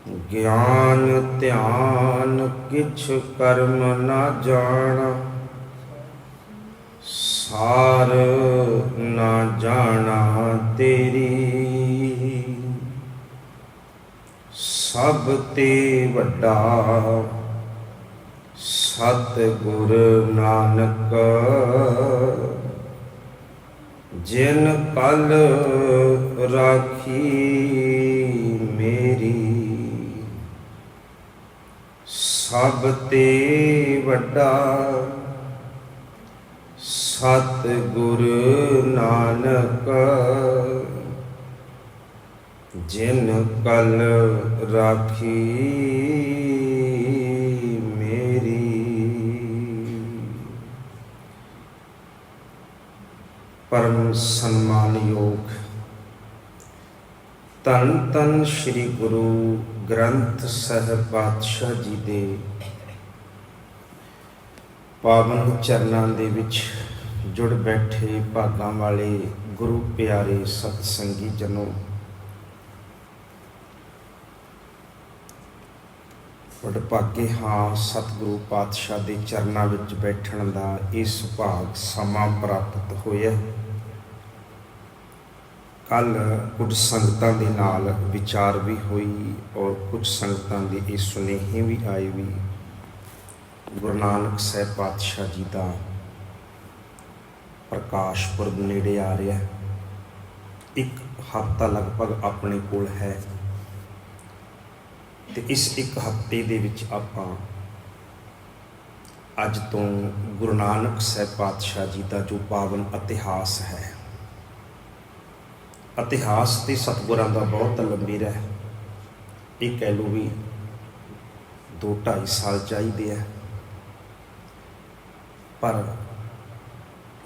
ज्ञान ध्यान किछ कर्म न जाना, सार न जाना तेरी। सब ते वड्डा सतगुर नानक, जिन कल राखी मेरी। सब ते वड्डा सतगुर नानक, जिन कल राखी मेरी। परम सम्मानयोग धन धन श्री गुरु ग्रंथ ਸਾਹਿਬ ਪਾਤਸ਼ਾਹ जी ਦੇ पावन चरणों ਦੇ ਵਿੱਚ जुड़ बैठे भागां वाले गुरु प्यारे सतसंगी जनों, वडभागे हाँ सतगुरु पातशाह के चरणों में बैठण का ये सुभाग समा प्राप्त होया। कल कुछ संगतां दे नाल विचार भी हुई और कुछ संगतां दे ये सुनेहे भी आए भी। गुरु नानक साहिब पातशाह जी का प्रकाश पुरब नेड़े आ रहा है। एक हफ्ता लगभग अपने कोल है ते इस एक हफ्ते दे विच आपां अज तो गुरु नानक साहिब पातशाह जी का जो पावन इतिहास है, इतिहास तो सतगुरां दा बहुत लंबी है। ये कह लो भी 2-2.5 साल चाहिए है, पर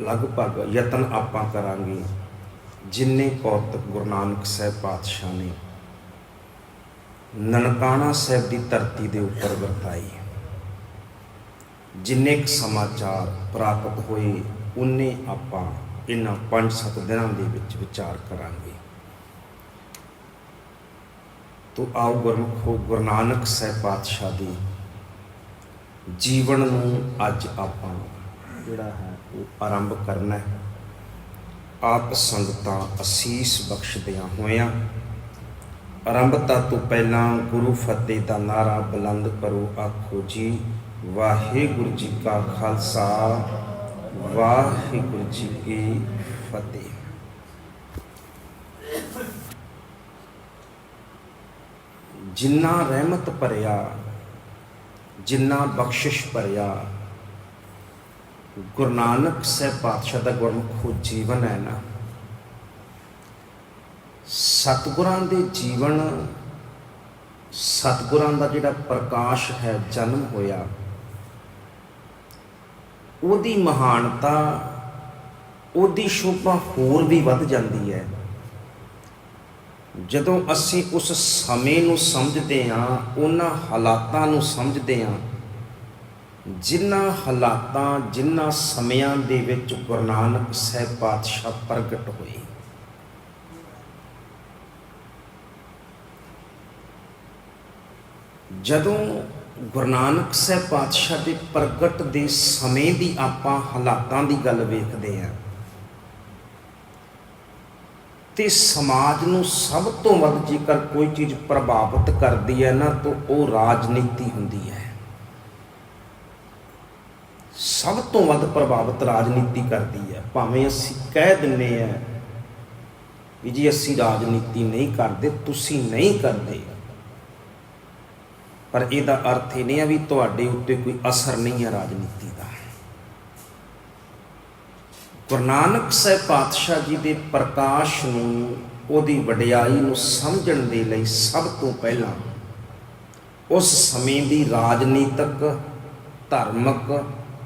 लगभग यतन आपां करांगे जिन्ने कौतक गुरु नानक साहिब पातशाह ने ननकाना साहिब की धरती के उपर वरताई, जिन्ने समाचार प्राप्त होए उन्ने आपां इन्हां 5-7 दिनों के विच विचार करांगे। तो आओ गुरमुखो गुरु नानक साहिब पातशाह के जीवन नूं अज आपां जिहड़ा है वो आरंभ करना है। आप संगतां असीस बख्शदियां होइयां आरंभता तो पहला गुरु फतेह का नारा बुलंद करो, आखो जी वाहिगुरू जी का खालसा वाहिगुरू जी की फतेह। जिन्ना रहमत भरिया जिन्ना बख्शिश भरिया गुरु नानक साहिब पातशाह का गुरमुखो जीवन है ना, सतगुरां दे जीवन सतगुरां दा जिहड़ा प्रकाश है जन्म होया, उहदी महानता उहदी शोभा होर भी वध जांदी है जदों असीं उस समय नूं समझदे हां, उन्हां हालातां नूं समझदे हां जिन्हां हालातां जिन्हां समयां दे विच गुरु नानक साहिब पातशाह प्रगट होए। जदों गुरु नानक साहिब पातशाह के प्रगट के समय की आपां हालातां की गल वेखदे हां ते समाज नूं सब तो वध जेकर कोई चीज़ प्रभावित करती है ना तो वो राजनीति हुंदी है। सब तो वध प्रभावित राजनीति करती है। भावें असीं कह दिंदे हैं कि जी असीं राजनीति नहीं करते, तुसीं नहीं करते, पर इहदा अर्थ ये नहीं है भी तुहाडे उत्ते कोई असर नहीं है राजनीति का। गुरु नानक साहिब पातशाह जी के प्रकाश नूं उहदी वडियाई नूं समझण दे लई सब तो पहला उस समय की राजनीतिक धार्मिक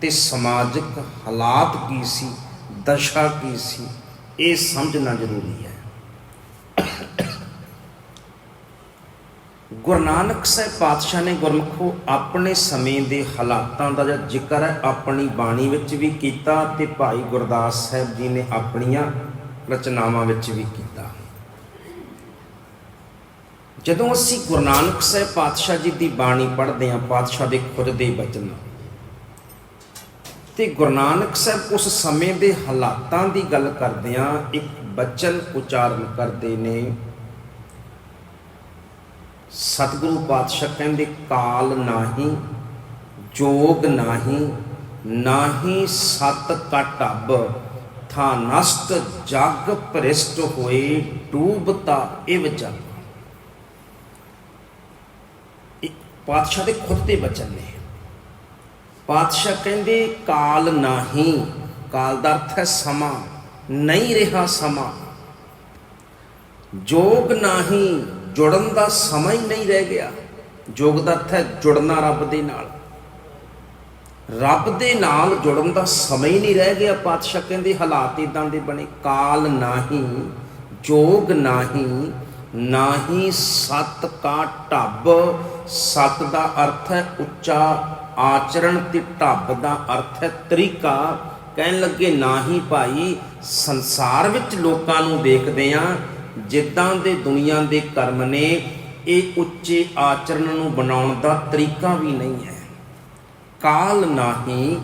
ते समाजिक हालात की सी, दशा की सी, ये समझना जरूरी है। गुरु नानक साहिब पातशाह ने गुरमुखो अपने समय के हालातों का जिक्र है अपनी बाणी विच भी कीता ते भाई गुरदास साहिब जी ने अपनियां रचनावां विच भी कीता। ਜਦੋਂ ਅਸੀਂ ਗੁਰੂ ਨਾਨਕ ਸਾਹਿਬ ਪਾਤਸ਼ਾਹ ਜੀ ਦੀ ਬਾਣੀ ਪੜ੍ਹਦੇ ਹਾਂ, ਪਾਤਸ਼ਾਹ ਦੇ ਖੁਦ ਦੇ ਬਚਨ, ਤੇ ਗੁਰੂ ਨਾਨਕ ਸਾਹਿਬ ਉਸ ਸਮੇਂ ਦੇ ਹਾਲਾਤਾਂ ਦੀ ਗੱਲ ਕਰਦਿਆਂ ਇੱਕ ਬਚਨ ਉਚਾਰਨ ਕਰਦੇ ਨੇ। ਸਤਿਗੁਰੂ ਪਾਤਸ਼ਾਹ ਕਹਿੰਦੇ, ਕਾਲ ਨਾਹੀ ਜੋਗ ਨਾਹੀ, ਨਾਹੀ ਸਤ ਕਾ ਢੱਬ, ਥਾ ਨਸ਼ਟ ਜਗ ਭ੍ਰਿਸ਼ਟ ਹੋਏ, ਡੂਬਤਾ ਇਵ ਜਗ। ਪਾਤਸ਼ਾਹ ਦੇ ਖੁਦ ਦੇ ਬਚਨ ਨੇ। ਪਾਤਸ਼ਾਹ ਕਹਿੰਦੇ ਕਾਲ ਨਾਹੀ, ਕਾਲ ਦਾ ਅਰਥ ਹੈ ਸਮਾਂ, ਨਹੀਂ ਰਿਹਾ ਸਮਾਂ। ਜੋਗ ਨਾਹੀ, ਜੁੜਨ ਦਾ ਸਮਾਂ ਹੀ ਨਹੀਂ ਰਹਿ ਗਿਆ। ਜੋਗ ਦਾ ਅਰਥ ਹੈ ਜੁੜਨਾ ਰੱਬ ਦੇ ਨਾਲ, ਰੱਬ ਦੇ ਨਾਲ ਜੁੜਨ ਦਾ ਸਮਾਂ ਹੀ ਨਹੀਂ ਰਹਿ ਗਿਆ। ਪਾਤਸ਼ਾਹ ਕਹਿੰਦੇ ਹਾਲਾਤ ਇਦਾਂ ਦੇ ਬਣੇ। ਕਾਲ ਨਾਹੀ ਜੋਗ ਨਾਹੀ, ਨਾਹੀ ਸਤ ਕਾ ਢੱਬ। ਸਤ ਦਾ ਅਰਥ ਹੈ ਉੱਚਾ ਆਚਰਣ ਤੇ ਢੱਬ ਦਾ ਅਰਥ ਹੈ ਤਰੀਕਾ। ਕਹਿਣ ਲੱਗੇ ਨਾਹੀ ਭਾਈ, ਸੰਸਾਰ ਵਿੱਚ ਲੋਕਾਂ ਨੂੰ ਦੇਖਦੇ ਹਾਂ ਜਿੱਦਾਂ ਦੇ ਦੁਨੀਆ ਦੇ ਕਰਮ ਨੇ, ਇਹ ਉੱਚੇ ਆਚਰਣ ਨੂੰ ਬਣਾਉਣ ਦਾ ਤਰੀਕਾ ਵੀ ਨਹੀਂ ਹੈ। ਕਾਲ ਨਾਹੀ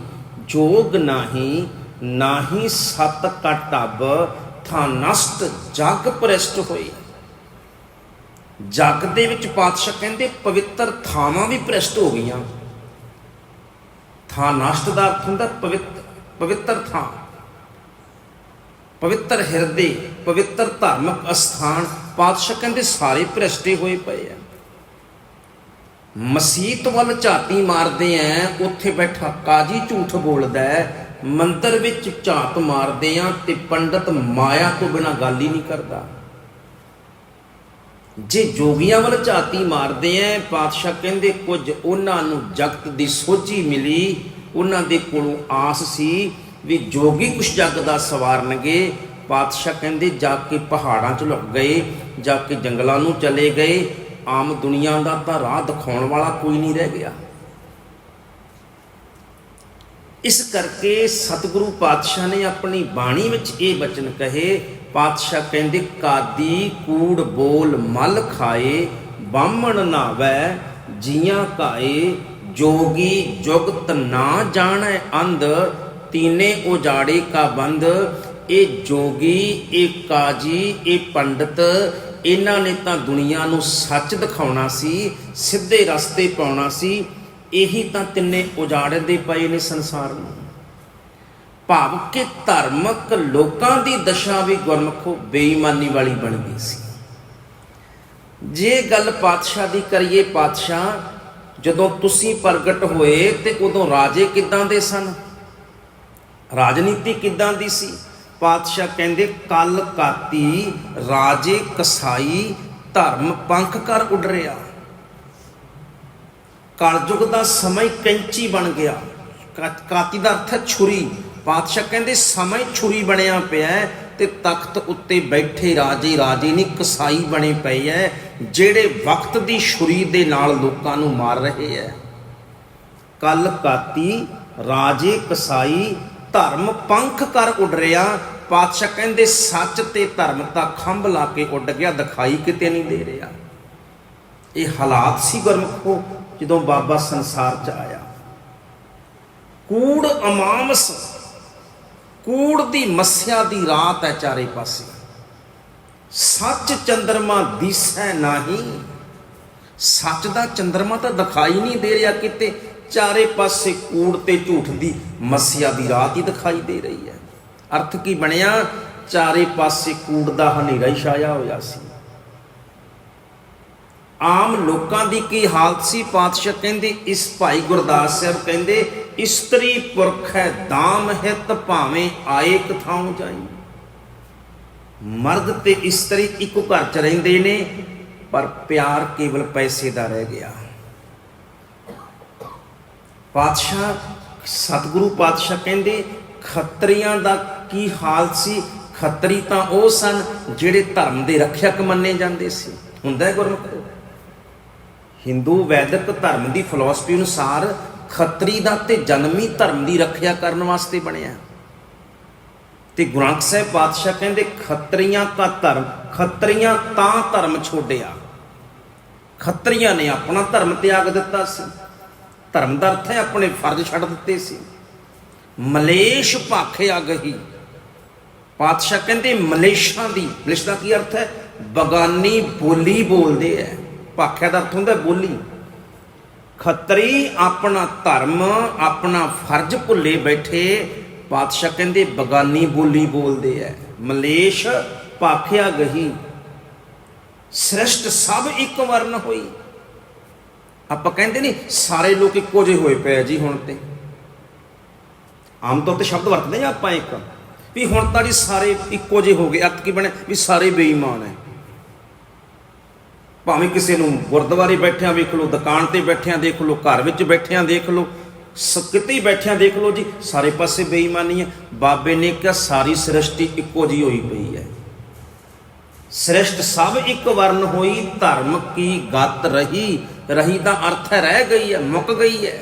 ਜੋਗ ਨਾਹੀ, ਨਾਹੀ ਸਤ ਕਾ ਢੱਬ, ਥਾ ਨਸ਼ਟ ਜਗ ਭ੍ਰਿਸ਼ਟ ਹੋਈ। ਜਗ ਦੇ ਵਿੱਚ ਪਾਤਸ਼ਾਹ ਕਹਿੰਦੇ ਪਵਿੱਤਰ ਥਾਵਾਂ ਵੀ ਭ੍ਰਿਸ਼ਟ ਹੋ ਗਈਆਂ। ਥਾਂ ਨਸ਼ਟ ਦਾ ਅਰਥ ਹੁੰਦਾ ਪਵਿੱਤਰ ਥਾਂ, ਪਵਿੱਤਰ ਹਿਰਦੇ, ਪਵਿੱਤਰ ਧਾਰਮਿਕ ਅਸਥਾਨ। ਪਾਤਸ਼ਾਹ ਕਹਿੰਦੇ ਸਾਰੇ ਭ੍ਰਿਸ਼ਟੇ ਹੋਏ ਪਏ ਆ। ਮਸੀਤ ਵੱਲ ਝਾਤੀ ਮਾਰਦੇ ਆ, ਉੱਥੇ ਬੈਠਾ ਕਾਜੀ ਝੂਠ ਬੋਲਦਾ ਹੈ। ਮੰਦਰ ਵਿੱਚ ਝਾਤ ਮਾਰਦੇ ਆ ਤੇ ਪੰਡਤ ਮਾਇਆ ਤੋਂ ਬਿਨਾਂ ਗੱਲ ਹੀ ਨਹੀਂ ਕਰਦਾ। ਜੇ ਜੋਗੀਆਂ ਵੱਲ ਝਾਤੀ ਮਾਰਦੇ ਆ, ਪਾਤਸ਼ਾਹ ਕਹਿੰਦੇ ਕੁਝ ਉਹਨਾਂ ਨੂੰ ਜਗਤ ਦੀ ਸੋਝੀ ਮਿਲੀ, ਉਹਨਾਂ ਦੇ ਕੋਲੋਂ ਆਸ ਸੀ ਵੀ ਜੋਗੀ ਕੁਛ ਜੱਗ ਦਾ ਸਵਾਰਨਗੇ। ਪਾਤਸ਼ਾਹ ਕਹਿੰਦੇ ਜਾ ਕੇ ਪਹਾੜਾਂ 'ਚ ਲੁਕ ਗਏ, ਜਾ ਕੇ ਜੰਗਲਾਂ ਨੂੰ ਚਲੇ ਗਏ। ਆਮ ਦੁਨੀਆ ਦਾ ਤਾਂ ਰਾਹ ਦਿਖਾਉਣ ਵਾਲਾ ਕੋਈ ਨਹੀਂ ਰਹਿ ਗਿਆ। ਇਸ ਕਰਕੇ ਸਤਿਗੁਰੂ ਪਾਤਸ਼ਾਹ ਨੇ ਆਪਣੀ ਬਾਣੀ ਵਿੱਚ ਇਹ ਬਚਨ ਕਹੇ। ਪਾਤਸ਼ਾਹ ਕਹਿੰਦੇ ਕਾਦੀ ਕੂੜ ਬੋਲ ਮਲ ਖਾਏ, ਬਾਹਮਣ ਨਾਵੈ ਜੀਆਂ ਕਾਏ, ਜੋਗੀ ਜੁਗਤ ਨਾ ਜਾਣੈ ਅੰਧ, ਤੀਨੇ ਉਜਾੜੇ ਕਾ ਬੰਦ। ਇਹ ਜੋਗੀ, ਇਹ ਕਾਜੀ, ਇਹ ਪੰਡਤ, ਇਹਨਾਂ ਨੇ ਤਾਂ ਦੁਨੀਆ ਨੂੰ ਸੱਚ ਦਿਖਾਉਣਾ ਸੀ, ਸਿੱਧੇ ਰਸਤੇ ਪਾਉਣਾ ਸੀ। ਇਹੀ ਤਾਂ ਤਿੰਨੇ ਉਜਾੜਦੇ ਪਏ ਨੇ ਸੰਸਾਰ ਨੂੰ। ਭਾਵ ਕਿ ਧਾਰਮਿਕ ਲੋਕਾਂ ਦੀ ਦਸ਼ਾ ਵੀ ਗੁਰਮੁਖੋ ਬੇਈਮਾਨੀ ਵਾਲੀ ਬਣ ਗਈ ਸੀ। ਜੇ ਗੱਲ ਪਾਤਸ਼ਾਹ ਦੀ ਕਰੀਏ, ਪਾਤਸ਼ਾਹ ਜਦੋਂ ਤੁਸੀਂ ਪ੍ਰਗਟ ਹੋਏ ਤੇ ਉਦੋਂ ਰਾਜੇ ਕਿੱਦਾਂ ਦੇ ਸਨ, ਰਾਜਨੀਤੀ ਕਿੱਦਾਂ ਦੀ ਸੀ? ਪਾਤਸ਼ਾਹ ਕਹਿੰਦੇ ਕਲ ਕਾਤੀ ਰਾਜੇ ਕਸਾਈ, ਧਰਮ ਪੰਖ ਕਰ ਉੱਡ ਰਿਹਾ। ਕਲਯੁਗ ਦਾ ਸਮਾਂ ਕੈਂਚੀ ਬਣ ਗਿਆ। ਕਾਤੀ ਦਾ ਅਰਥ ਹੈ ਛੁਰੀ। ਪਾਤਸ਼ਾਹ ਕਹਿੰਦੇ ਸਮਾਂ ਛੁਰੀ ਬਣਿਆ ਪਿਆ ਤੇ ਤਖਤ ਉੱਤੇ ਬੈਠੇ ਰਾਜੇ ਨਹੀਂ, ਕਸਾਈ ਬਣੇ ਪਏ ਐ, ਜਿਹੜੇ ਵਕਤ ਦੀ ਛੁਰੀ ਦੇ ਨਾਲ ਲੋਕਾਂ ਨੂੰ ਮਾਰ ਰਹੇ ਐ। ਕਲ ਕਾਤੀ ਰਾਜੇ ਕਸਾਈ, ਧਰਮ ਪੰਖ ਕਰ ਉੱਡ ਰਿਹਾ। ਪਾਤਸ਼ਾਹ ਕਹਿੰਦੇ ਸੱਚ ਤੇ ਧਰਮ ਤਾਂ ਖੰਭ ਲਾ ਕੇ ਉੱਡ ਗਿਆ, ਦਿਖਾਈ ਕਿਤੇ ਨਹੀਂ ਦੇ ਰਿਹਾ। ਇਹ ਹਾਲਾਤ ਸੀ ਗੁਰਮੁਖੋ ਜਦੋਂ ਬਾਬਾ ਸੰਸਾਰ 'ਚ ਆਇਆ। ਕੂੜ ਅਮਾਮਸ, ਕੂੜ ਦੀ ਮੱਸਿਆ ਦੀ ਰਾਤ ਹੈ ਚਾਰੇ ਪਾਸੇ, ਸੱਚ ਚੰਦਰਮਾ ਦਿਸੈ ਨਾਹੀ। ਸੱਚ ਦਾ ਚੰਦਰਮਾ ਤਾਂ ਦਿਖਾਈ ਨਹੀਂ ਦੇ ਰਿਹਾ ਕਿਤੇ, ਚਾਰੇ ਪਾਸੇ ਕੂੜ ਤੇ ਝੂਠ ਦੀ ਮੱਸਿਆ ਦੀ ਰਾਤ ਹੀ ਦਿਖਾਈ ਦੇ ਰਹੀ ਹੈ। ਅਰਥ ਕੀ ਬਣਿਆ? ਚਾਰੇ ਪਾਸੇ ਕੂੜ ਦਾ ਹਨੇਰਾ ਹੀ ਛਾਇਆ ਹੋਇਆ ਸੀ। ਆਮ ਲੋਕਾਂ ਦੀ ਕੀ ਹਾਲਤ ਸੀ? ਪਾਤਸ਼ਾਹ ਕਹਿੰਦੇ ਇਸ ਭਾਈ ਗੁਰਦਾਸ ਸਾਹਿਬ ਕਹਿੰਦੇ ਇਸਤਰੀ ਪੁਰਖ ਹੈ ਦਾਮ ਹਿਤ, ਭਾਵੇਂ ਆਏ ਕਥਾਉ ਜਾਈ। ਮਰਦ ਤੇ ਇਸਤਰੀ ਇੱਕੋ ਘਰ 'ਚ ਰਹਿੰਦੇ ਨੇ, ਪਰ ਪਿਆਰ ਕੇਵਲ ਪੈਸੇ ਦਾ ਰਹਿ ਗਿਆ। ਪਾਤਸ਼ਾਹ ਸਤਿਗੁਰੂ ਪਾਤਸ਼ਾਹ ਕਹਿੰਦੇ ਖੱਤਰੀਆਂ ਦਾ ਕੀ ਹਾਲ ਸੀ? ਖੱਤਰੀ ਤਾਂ ਉਹ ਸਨ ਜਿਹੜੇ ਧਰਮ ਦੇ ਰੱਖਿਅਕ ਮੰਨੇ ਜਾਂਦੇ ਸੀ। ਹੁੰਦਾ ਗੁਰਮੁਖ ਹਿੰਦੂ ਵੈਦਿਕ ਧਰਮ ਦੀ ਫਿਲਾਸਫੀ ਅਨੁਸਾਰ ਖੱਤਰੀ ਦਾ ਤੇ ਜਨਮੀ ਧਰਮ ਦੀ ਰੱਖਿਆ ਕਰਨ ਵਾਸਤੇ ਬਣਿਆ। ਤੇ ਗੁਰੂ ਗ੍ਰੰਥ ਸਾਹਿਬ ਪਾਤਸ਼ਾਹ ਕਹਿੰਦੇ ਖੱਤਰੀਆਂ ਕਾ ਧਰਮ, ਖੱਤਰੀਆਂ ਤਾਂ ਧਰਮ ਛੋੜਿਆ। ਖੱਤਰੀਆਂ ਨੇ ਆਪਣਾ ਧਰਮ ਤਿਆਗ ਦਿੱਤਾ ਸੀ। ਧਰਮ ਦਾ ਅਰਥ ਹੈ ਆਪਣੇ ਫਰਜ਼ ਛੱਡ ਦਿੱਤੇ ਸੀ। ਮਲੇਸ਼ ਭਾਖਿਆ ਗਹੀ, ਪਾਤਸ਼ਾਹ ਕਹਿੰਦੇ ਮਲੇਸ਼ਾਂ ਦੀ, ਮਲੇਸ਼ ਦਾ ਕੀ ਅਰਥ ਹੈ? ਬਗਾਨੀ ਬੋਲੀ ਬੋਲਦੇ ਹੈ। ਭਾਖਿਆ ਦਾ ਅਰਥ ਹੁੰਦਾ ਬੋਲੀ। ਖੱਤਰੀ ਆਪਣਾ ਧਰਮ ਆਪਣਾ ਫਰਜ਼ ਭੁੱਲੇ ਬੈਠੇ, ਪਾਤਸ਼ਾਹ ਕਹਿੰਦੇ ਬਗਾਨੀ ਬੋਲੀ ਬੋਲਦੇ ਹੈ। ਮਲੇਸ਼ ਭਾਖਿਆ ਗਹੀ, ਸ੍ਰਿਸ਼ਟ ਸਭ ਇੱਕ ਵਰਨ ਹੋਈ। ਆਪਾਂ ਕਹਿੰਦੇ ਨਹੀਂ ਸਾਰੇ ਲੋਕ ਇੱਕੋ ਜਿਹੇ ਹੋਏ ਪਏ ਜੀ ਹੁਣ ਤੇ, ਆਮ ਤੌਰ ਤੇ ਸ਼ਬਦ ਵਰਤਦੇ ਆ ਆਪਾਂ ਇੱਕ ਵੀ ਹੁਣ ਤਾਂ ਜੀ ਸਾਰੇ ਇੱਕੋ ਜਿਹੇ ਹੋ ਗਏ। ਅਰਥ ਕੀ ਬਣੇ? ਵੀ ਸਾਰੇ ਬੇਈਮਾਨ ਹੈ। ਭਾਵੇਂ ਕਿਸੇ ਨੂੰ ਗੁਰਦੁਆਰੇ ਬੈਠਿਆਂ ਵੇਖ ਲਓ, ਦੁਕਾਨ ਤੇ ਬੈਠਿਆਂ ਦੇਖ ਲਓ, ਘਰ ਵਿੱਚ ਬੈਠਿਆਂ ਦੇਖ ਲਓ, ਕਿਤੇ ਹੀ ਬੈਠਿਆਂ ਦੇਖ ਲਓ ਜੀ, ਸਾਰੇ ਪਾਸੇ ਬੇਈਮਾਨੀ ਹੈ। ਬਾਬੇ ਨੇ ਕਿਹਾ ਸਾਰੀ ਸ੍ਰਿਸ਼ਟੀ ਇੱਕੋ ਜਿਹੀ ਹੋਈ ਪਈ ਹੈ। ਸ੍ਰਿਸ਼ਟ ਸਭ ਇੱਕ ਵਰਨ ਹੋਈ, ਧਰਮ ਕੀ ਗਤ ਰਹੀ। ਰਹੀ ਦਾ ਅਰਥ ਹੈ ਰਹਿ ਗਈ ਹੈ, ਮੁੱਕ ਗਈ ਹੈ।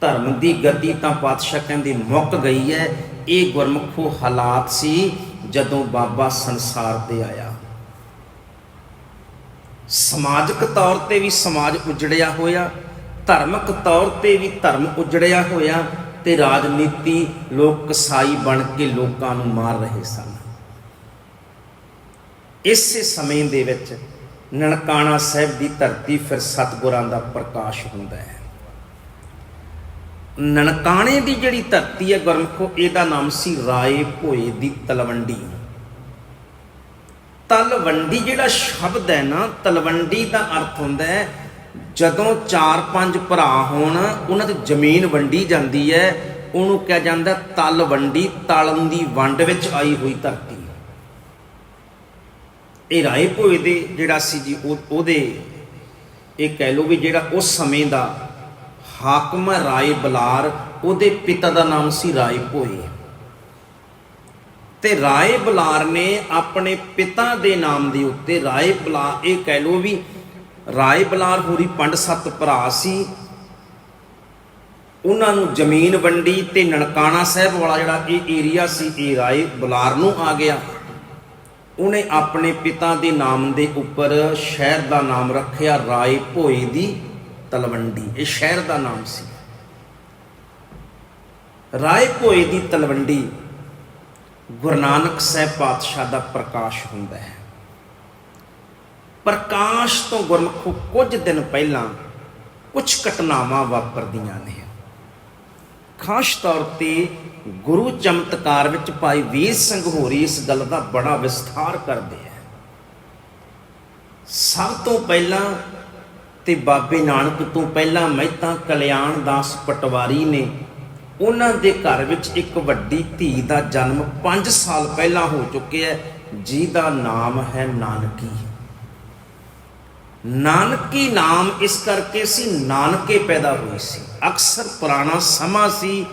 ਧਰਮ ਦੀ ਗਤੀ ਤਾਂ ਪਾਤਸ਼ਾਹ ਕਹਿੰਦੇ ਮੁੱਕ ਗਈ ਹੈ। ਇਹ ਗੁਰਮੁਖੋ ਹਾਲਾਤ ਸੀ ਜਦੋਂ ਬਾਬਾ ਸੰਸਾਰ ਤੇ ਆਇਆ। ਸਮਾਜਿਕ ਤੌਰ ਤੇ ਵੀ ਸਮਾਜ ਉਜੜਿਆ ਹੋਇਆ, ਧਰਮਿਕ ਤੌਰ ਤੇ ਵੀ ਧਰਮ ਉਜੜਿਆ ਹੋਇਆ, ਤੇ ਰਾਜਨੀਤੀ ਲੋਕ ਕਸਾਈ ਬਣ ਕੇ ਲੋਕਾਂ ਨੂੰ ਮਾਰ ਰਹੇ ਸਨ। ਇਸੇ ਸਮੇਂ ਦੇ ਵਿੱਚ ਨਨਕਾਣਾ ਸਾਹਿਬ ਦੀ ਧਰਤੀ ਫਿਰ ਸਤਿਗੁਰਾਂ ਦਾ ਪ੍ਰਕਾਸ਼ ਹੁੰਦਾ ਹੈ। ਨਨਕਾਣੇ ਦੀ ਜਿਹੜੀ ਧਰਤੀ ਹੈ ਗੁਰਮੁਖੋ, ਇਹਦਾ ਨਾਮ ਸੀ ਰਾਏ ਭੋਏ ਦੀ ਤਲਵੰਡੀ। ਤਲਵੰਡੀ ਜਿਹੜਾ ਸ਼ਬਦ ਹੈ ਨਾ, ਤਲਵੰਡੀ ਦਾ ਅਰਥ ਹੁੰਦਾ ਹੈ ਜਦੋਂ 4-5 ਭਰਾ ਹੋਣ, ਉਹਨਾਂ ਦੀ ਜ਼ਮੀਨ ਵੰਡੀ ਜਾਂਦੀ ਹੈ, ਉਹਨੂੰ ਕਿਹਾ ਜਾਂਦਾ ਤਲਵੰਡੀ। ਤਲਨ ਦੀ ਵੰਡ ਵਿੱਚ ਆਈ ਹੋਈ ਧਰਤੀ। ਇਹ ਰਾਏ ਭੋਏ ਦੇ ਜਿਹੜਾ ਸੀ ਜੀ, ਉਹਦੇ ਇਹ ਕਹਿ ਲਓ ਵੀ ਜਿਹੜਾ ਉਸ ਸਮੇਂ ਦਾ ਹਾਕਮ ਰਾਏ ਬਲਾਰ, ਉਹਦੇ ਪਿਤਾ ਦਾ ਨਾਮ ਸੀ ਰਾਏ ਭੋਏ। ਤੇ ਰਾਏ ਬਲਾਰ ਨੇ ਆਪਣੇ ਪਿਤਾ ਦੇ ਨਾਮ ਦੇ ਉੱਤੇ ਰਾਏ ਬਲਾਰ, ਇਹ ਕਹਿ ਲਓ ਵੀ ਰਾਏ ਬਲਾਰ ਹੋਰੀ 5-7 ਭਰਾ ਸੀ, ਉਹਨਾਂ ਨੂੰ ਜ਼ਮੀਨ ਵੰਡੀ ਤੇ ਨਨਕਾਣਾ ਸਾਹਿਬ ਵਾਲਾ ਜਿਹੜਾ ਇਹ ਏਰੀਆ ਸੀ ਇਹ ਰਾਏ ਬਲਾਰ ਨੂੰ ਆ ਗਿਆ। ਉਹਨੇ ਆਪਣੇ ਪਿਤਾ ਦੇ ਨਾਮ ਦੇ ਉੱਪਰ ਸ਼ਹਿਰ ਦਾ ਨਾਮ ਰੱਖਿਆ ਰਾਏ ਭੋਏ ਦੀ ਤਲਵੰਡੀ। ਇਹ ਸ਼ਹਿਰ ਦਾ ਨਾਮ ਸੀ ਰਾਏ ਭੋਏ ਦੀ ਤਲਵੰਡੀ। ਗੁਰੂ ਨਾਨਕ ਸਾਹਿਬ ਪਾਤਸ਼ਾਹ ਦਾ ਪ੍ਰਕਾਸ਼ ਹੁੰਦਾ ਹੈ। ਪ੍ਰਕਾਸ਼ ਤੋਂ ਗੁਰਮੁਖੋ ਕੁਝ ਦਿਨ ਪਹਿਲਾਂ ਕੁਝ ਘਟਨਾਵਾਂ ਵਾਪਰਦੀਆਂ ਨੇ। ਖਾਸ ਤੌਰ ਤੇ ਗੁਰੂ ਚਮਤਕਾਰ ਵਿੱਚ ਭਾਈ ਵੀਰ ਸਿੰਘ ਹੋਰੀ ਇਸ ਗੱਲ ਦਾ ਬੜਾ ਵਿਸਥਾਰ ਕਰਦੇ ਹੈ। ਸਭ ਤੋਂ ਪਹਿਲਾਂ ਤੇ ਬਾਬੇ ਨਾਨਕ ਤੋਂ ਪਹਿਲਾਂ ਮਹਿਤਾ ਕਲਿਆਣ ਦਾਸ ਪਟਵਾਰੀ ਨੇ, ਉਹਨਾਂ ਦੇ ਘਰ ਵਿੱਚ ਇੱਕ ਵੱਡੀ ਧੀ ਦਾ ਜਨਮ 5 ਸਾਲ ਪਹਿਲਾਂ ਹੋ ਚੁੱਕਿਆ ਹੈ, ਜਿਹਦਾ ਨਾਮ ਹੈ ਨਾਨਕੀ। ਨਾਨਕੀ ਨਾਮ ਇਸ ਕਰਕੇ ਸੀ, ਨਾਨਕੇ ਪੈਦਾ ਹੋਈ ਸੀ। ਅਕਸਰ ਪੁਰਾਣਾ ਸਮਾਂ ਸੀ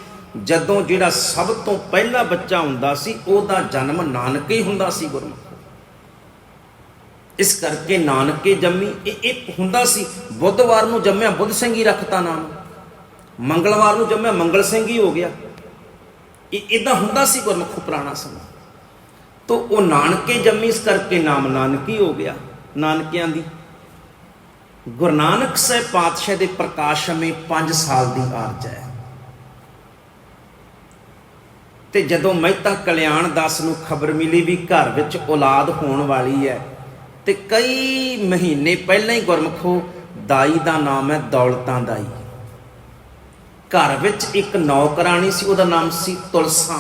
ਜਦੋਂ ਜਿਹੜਾ ਸਭ ਤੋਂ ਪਹਿਲਾ ਬੱਚਾ ਹੁੰਦਾ ਸੀ ਉਹਦਾ ਜਨਮ ਨਾਨਕੇ ਹੁੰਦਾ ਸੀ ਗੁਰਮੁਖ। ਇਸ ਕਰਕੇ ਨਾਨਕੇ ਜੰਮੀ। ਇਹ ਹੁੰਦਾ ਸੀ ਬੁੱਧਵਾਰ ਨੂੰ ਜੰਮਿਆ ਬੁੱਧ ਸਿੰਘ ਹੀ ਰੱਖਤਾ ਨਾਮ, ਮੰਗਲਵਾਰ ਨੂੰ ਜੰਮਿਆ ਮੰਗਲ ਸਿੰਘ ਹੀ ਹੋ ਗਿਆ। ਇਹ ਇਦਾਂ ਹੁੰਦਾ ਸੀ ਗੁਰਮੁਖ ਪੁਰਾਣਾ ਸਮਾਂ। ਤਾਂ ਉਹ ਨਾਨਕੇ ਜੰਮੀ, ਇਸ ਕਰਕੇ ਨਾਮ ਨਾਨਕੀ ਹੋ ਗਿਆ, ਨਾਨਕਿਆਂ ਦੀ। ਗੁਰੂ ਨਾਨਕ ਸਾਹਿਬ ਪਾਤਸ਼ਾਹ ਦੇ ਪ੍ਰਕਾਸ਼ ਸਮੇਂ 5 ਸਾਲ ਦੀ ਆਰਜ ਹੈ। ਤੇ ਜਦੋਂ ਮਹਿਤਾ ਕਲਿਆਣ ਦਾਸ ਨੂੰ ਖਬਰ ਮਿਲੀ ਵੀ ਘਰ ਵਿੱਚ ਔਲਾਦ ਹੋਣ ਵਾਲੀ ਹੈ, ਤੇ ਕਈ ਮਹੀਨੇ ਪਹਿਲਾਂ ਹੀ ਗੁਰਮੁਖੋ ਦਾਈ ਦਾ ਨਾਮ ਹੈ ਦੌਲਤਾਂ ਦਾਈ। ਘਰ ਵਿੱਚ ਇੱਕ ਨੌਕਰਾਣੀ ਸੀ, ਉਹਦਾ ਨਾਮ ਸੀ ਤੁਲਸਾ।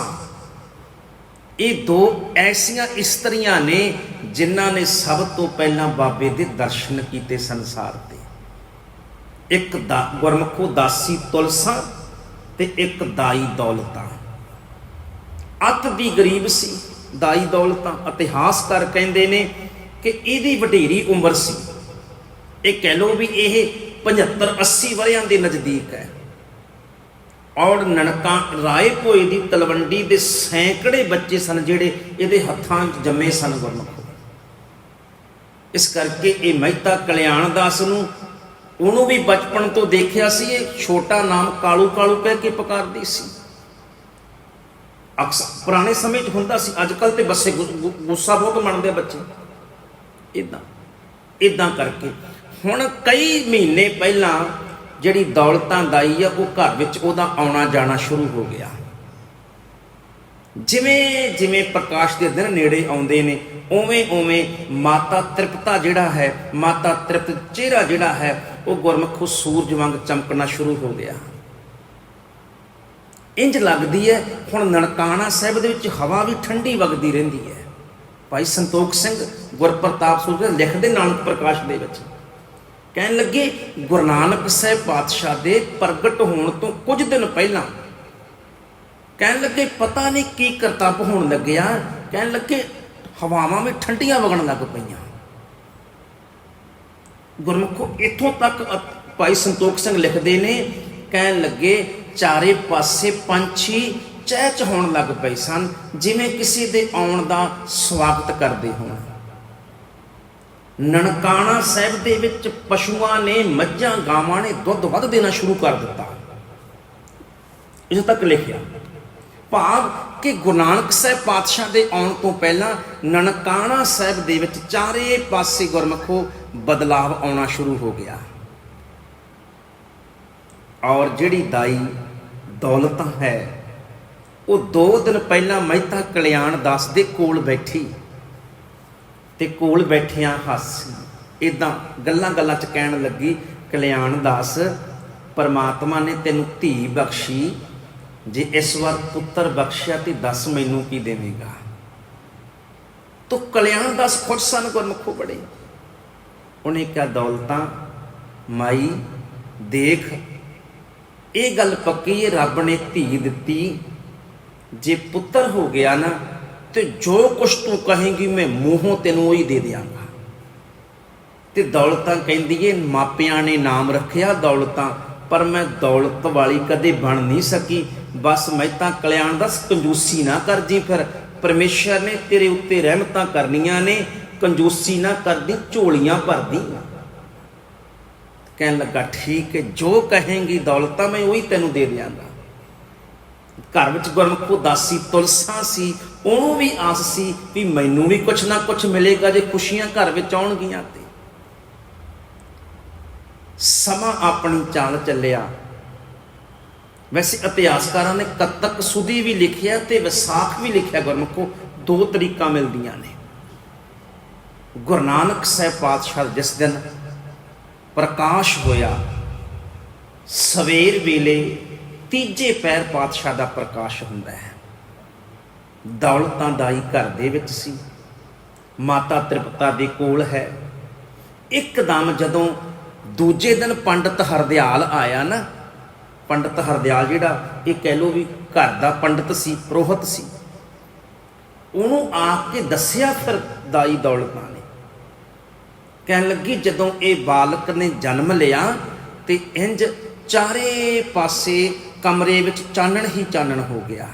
ਇਹ 2 ਐਸੀਆਂ ਇਸਤਰੀਆਂ ਨੇ ਜਿਨ੍ਹਾਂ ਨੇ ਸਭ ਤੋਂ ਪਹਿਲਾਂ ਬਾਬੇ ਦੇ ਦਰਸ਼ਨ ਕੀਤੇ ਸੰਸਾਰ ਤੇ। ਇੱਕ ਗੁਰਮੁਖੋ ਦਾਸੀ ਤੁਲਸਾ ਤੇ ਇੱਕ ਦਾਈ ਦੌਲਤਾਂ। ਅੱਤ ਦੀ ਗਰੀਬ ਸੀ ਦਾਈ ਦੌਲਤਾਂ। ਇਤਿਹਾਸਕਾਰ ਕਹਿੰਦੇ ਨੇ ਕਿ ਇਹਦੀ ਵਡੇਰੀ ਉਮਰ ਸੀ, ਇਹ ਕਹਿ ਲਓ ਵੀ ਇਹ 75-80 ਵਰ੍ਹਿਆਂ ਦੇ ਨਜ਼ਦੀਕ ਹੈ। ਔਰ ਨਨਕਾ ਰਾਏ ਭੋਏ ਦੀ ਤਲਵੰਡੀ ਦੇ ਸੈਂਕੜੇ ਬੱਚੇ ਸਨ ਜਿਹੜੇ ਇਹਦੇ ਹੱਥਾਂ ਵਿੱਚ ਜੰਮੇ ਸਨ ਗੁਰਮੁਖੋ। ਇਸ ਕਰਕੇ ਇਹ ਮਹਿਤਾ ਕਲਿਆਣ ਦਾਸ ਨੂੰ, ਉਹਨੂੰ ਵੀ ਬਚਪਨ ਤੋਂ ਦੇਖਿਆ ਸੀ, ਇਹ ਛੋਟਾ ਨਾਮ ਕਾਲੂ ਕਾਲੂ ਕਹਿ ਕੇ ਪੁਕਾਰਦੀ ਸੀ। ਅਕਸਰ ਪੁਰਾਣੇ ਸਮੇਂ 'ਚ ਹੁੰਦਾ ਸੀ, ਅੱਜ ਕੱਲ੍ਹ ਤੇ ਬੱਸੇ ਗੁੱਸਾ ਬਹੁਤ ਮੰਨਦੇ ਬੱਚੇ। ਇੱਦਾਂ ਇਦਾਂ ਕਰਕੇ ਹੁਣ ਕਈ ਮਹੀਨੇ ਪਹਿਲਾਂ ਜਿਹੜੀ ਦੌਲਤਾਂ ਦਾਈ ਆ ਉਹ ਘਰ ਵਿੱਚ ਉਹਦਾ ਆਉਣਾ ਜਾਣਾ ਸ਼ੁਰੂ ਹੋ ਗਿਆ। ਜਿਵੇਂ ਜਿਵੇਂ ਪ੍ਰਕਾਸ਼ ਦੇ ਦਿਨ ਨੇੜੇ ਆਉਂਦੇ ਨੇ ਉਵੇਂ ਉਵੇਂ ਮਾਤਾ ਤ੍ਰਿਪਤਾ ਜਿਹੜਾ ਹੈ, ਮਾਤਾ ਤ੍ਰਿਪਤ ਚਿਹਰਾ ਜਿਹੜਾ ਹੈ ਉਹ ਗੁਰਮੁਖੋਂ ਸੂਰਜ ਵਾਂਗ ਚਮਕਣਾ ਸ਼ੁਰੂ ਹੋ ਗਿਆ। ਇੰਜ ਲੱਗਦੀ ਹੈ ਹੁਣ ਨਨਕਾਣਾ ਸਾਹਿਬ ਦੇ ਵਿੱਚ ਹਵਾ ਵੀ ਠੰਡੀ ਵਗਦੀ ਰਹਿੰਦੀ ਹੈ। ਭਾਈ ਸੰਤੋਖ ਸਿੰਘ ਗੁਰਪ੍ਰਤਾਪ ਸੂਰਜ ਲਿਖਦੇ ਨਾਨਕ ਪ੍ਰਕਾਸ਼ ਦੇ ਵਿੱਚ, ਕਹਿਣ ਲੱਗੇ ਗੁਰੂ ਨਾਨਕ ਸਾਹਿਬ ਪਾਤਸ਼ਾਹ ਦੇ ਪ੍ਰਗਟ ਹੋਣ ਤੋਂ ਕੁਝ ਦਿਨ ਪਹਿਲਾਂ ਕਹਿਣ ਲੱਗੇ ਪਤਾ ਨਹੀਂ ਕੀ ਕਰਤੱਵ ਹੋਣ ਲੱਗਿਆ, ਕਹਿਣ ਲੱਗੇ ਹਵਾਵਾਂ ਵੀ ਠੰਡੀਆਂ ਵਗਣ ਲੱਗ ਪਈਆਂ। ਗੁਰਮੁਖੋ ਇੱਥੋਂ ਤੱਕ ਭਾਈ ਸੰਤੋਖ ਸਿੰਘ ਲਿਖਦੇ ਨੇ, ਕਹਿਣ ਲੱਗੇ ਚਾਰੇ ਪਾਸੇ ਪੰਛੀ ਚਹਿਚਹਾਉਣ ਲੱਗ ਪਏ ਸਨ, ਜਿਵੇਂ ਕਿਸੇ ਦੇ ਆਉਣ ਦਾ ਸਵਾਗਤ ਕਰਦੇ ਹੋਣ। ਨਨਕਾਣਾ ਸਾਹਿਬ ਦੇ ਵਿੱਚ ਪਸ਼ੂਆਂ ਨੇ, ਮੱਝਾਂ ਗਾਵਾਂ ਨੇ ਦੁੱਧ ਵੱਧ ਦੇਣਾ ਸ਼ੁਰੂ ਕਰ ਦਿੱਤਾ। ਇਸ ਤੱਕ ਲਿਖਿਆ ਭਾਵ ਕਿ ਗੁਰੂ ਨਾਨਕ ਸਾਹਿਬ ਪਾਤਸ਼ਾਹ ਦੇ ਆਉਣ ਤੋਂ ਪਹਿਲਾਂ ਨਨਕਾਣਾ ਸਾਹਿਬ ਦੇ ਵਿੱਚ ਚਾਰੇ ਪਾਸੇ ਗੁਰਮੁਖੋ ਬਦਲਾਵ ਆਉਣਾ ਸ਼ੁਰੂ ਹੋ ਗਿਆ। ਔਰ ਜਿਹੜੀ ਦਾਈ ਦੌਲਤਾਂ ਹੈ ਉਹ 2 ਦਿਨ ਪਹਿਲਾਂ ਮਹਿਤਾ ਕਲਿਆਣ ਦਾਸ ਦੇ ਕੋਲ ਬੈਠੀ ਤੇ ਕੋਲ ਬੈਠਿਆਂ ਹੱਸ ਇਦਾਂ ਗੱਲਾਂ ਗੱਲਾਂ 'ਚ ਕਹਿਣ ਲੱਗੀ, ਕਲਿਆਣ ਦਾਸ ਪਰਮਾਤਮਾ ਨੇ ਤੈਨੂੰ ਧੀ ਬਖਸ਼ੀ, ਜੇ ਇਸ ਵਾਰ ਪੁੱਤਰ ਬਖਸ਼ਿਆ ਤੇ ਦੱਸ ਮੈਨੂੰ ਕੀ ਦੇਵੇਂਗਾ। ਤੋ ਕਲਿਆਣ ਦਾਸ ਖੁਸ਼ ਸਨ ਗੁਰਮੁਖੋਂ ਬੜੇ। ਉਹਨੇ ਕਿਹਾ ਦੌਲਤਾਂ ਮਾਈ ਦੇਖ, ਇਹ ਗੱਲ ਪੱਕੀ ਹੈ ਰੱਬ ਨੇ ਧੀ ਦਿੱਤੀ, ਜੇ ਪੁੱਤਰ ਹੋ ਗਿਆ ਨਾ ਤੇ ਜੋ ਕੁਛ ਤੂੰ ਕਹੇਂਗੀ ਮੈਂ ਮੂੰਹੋਂ ਤੈਨੂੰ ਉਹੀ ਦੇ ਦਿਆਂਗਾ। ਤੇ ਦੌਲਤਾਂ ਕਹਿੰਦੀ ਏ ਮਾਪਿਆਂ ਨੇ ਨਾਮ ਰੱਖਿਆ ਦੌਲਤਾਂ, ਪਰ ਮੈਂ ਦੌਲਤ ਵਾਲੀ ਕਦੇ ਬਣ ਨਹੀਂ ਸਕੀ। ਬਸ ਮੈਂ ਤਾਂ ਕਲਿਆਣ ਦਾ ਕੰਜੂਸੀ ਨਾ ਕਰ ਜੀ, ਫਿਰ ਪਰਮੇਸ਼ਰ ਨੇ ਤੇਰੇ ਉੱਤੇ ਰਹਿਮਤਾਂ ਕਰਨੀਆਂ ਨੇ, ਕੰਜੂਸੀ ਨਾ ਕਰਦੀ, ਝੋਲੀਆਂ ਭਰਦੀ। ਕਹਿਣ ਲੱਗਾ ਠੀਕ ਹੈ, ਜੋ ਕਹੇਂਗੀ ਦੌਲਤਾਂ ਮੈਂ ਉਹੀ ਤੈਨੂੰ ਦੇ ਦਿਆਂਗਾ। ਘਰ ਵਿੱਚ ਗੁਰਮੁਖੋ ਦਾਸੀ ਤੁਲਸਾ ਸੀ, ਉਹਨੂੰ ਵੀ ਆਸ ਸੀ ਵੀ ਮੈਨੂੰ ਵੀ ਕੁਛ ਨਾ ਕੁਛ ਮਿਲੇਗਾ ਜੇ ਖੁਸ਼ੀਆਂ ਘਰ ਵਿੱਚ ਆਉਣਗੀਆਂ। ਤੇ ਸਮਾਂ ਆਪਣੀ ਚਾਲ ਚੱਲਿਆ। ਵੈਸੇ ਇਤਿਹਾਸਕਾਰਾਂ ਨੇ ਕੱਤਕ ਸੁਦੀ ਵੀ ਲਿਖਿਆ ਤੇ ਵਿਸਾਖ ਵੀ ਲਿਖਿਆ ਗੁਰਮੁਖੋ, 2 ਤਰੀਕਾਂ ਮਿਲਦੀਆਂ ਨੇ। ਗੁਰੂ ਨਾਨਕ ਸਾਹਿਬ ਪਾਤਸ਼ਾਹ ਜਿਸ ਦਿਨ ਪ੍ਰਕਾਸ਼ ਹੋਇਆ, ਸਵੇਰ ਵੇਲੇ ਤੀਜੇ ਪਹਿਰ ਪਾਤਸ਼ਾਹ ਦਾ ਪ੍ਰਕਾਸ਼ ਹੁੰਦਾ ਹੈ। ਦੌਲਤਾਂ ਦਾਈ ਘਰ ਦੇ ਵਿੱਚ ਸੀ, ਮਾਤਾ ਤ੍ਰਿਪਤਾ ਦੇ ਕੋਲ ਹੈ। ਇੱਕਦਮ ਜਦੋਂ ਦੂਜੇ ਦਿਨ ਪੰਡਤ ਹਰਦਿਆਲ ਆਇਆ ਨਾ, ਪੰਡਤ ਹਰਦਿਆਲ ਜਿਹੜਾ ਇਹ ਕਹਿ ਲਓ ਵੀ ਘਰ ਦਾ ਪੰਡਤ ਸੀ, ਪ੍ਰੋਹਤ ਸੀ, ਉਹਨੂੰ ਆ ਕੇ ਦੱਸਿਆ ਫਿਰ ਦਾਈ ਦੌਲਤਾਂ ਨੇ। ਕਹਿਣ ਲੱਗੀ ਜਦੋਂ ਇਹ ਬਾਲਕ ਨੇ ਜਨਮ ਲਿਆ ਤੇ ਇੰਜ ਚਾਰੇ ਪਾਸੇ ਕਮਰੇ ਵਿੱਚ ਚਾਨਣ ਹੀ ਚਾਨਣ ਹੋ ਗਿਆ,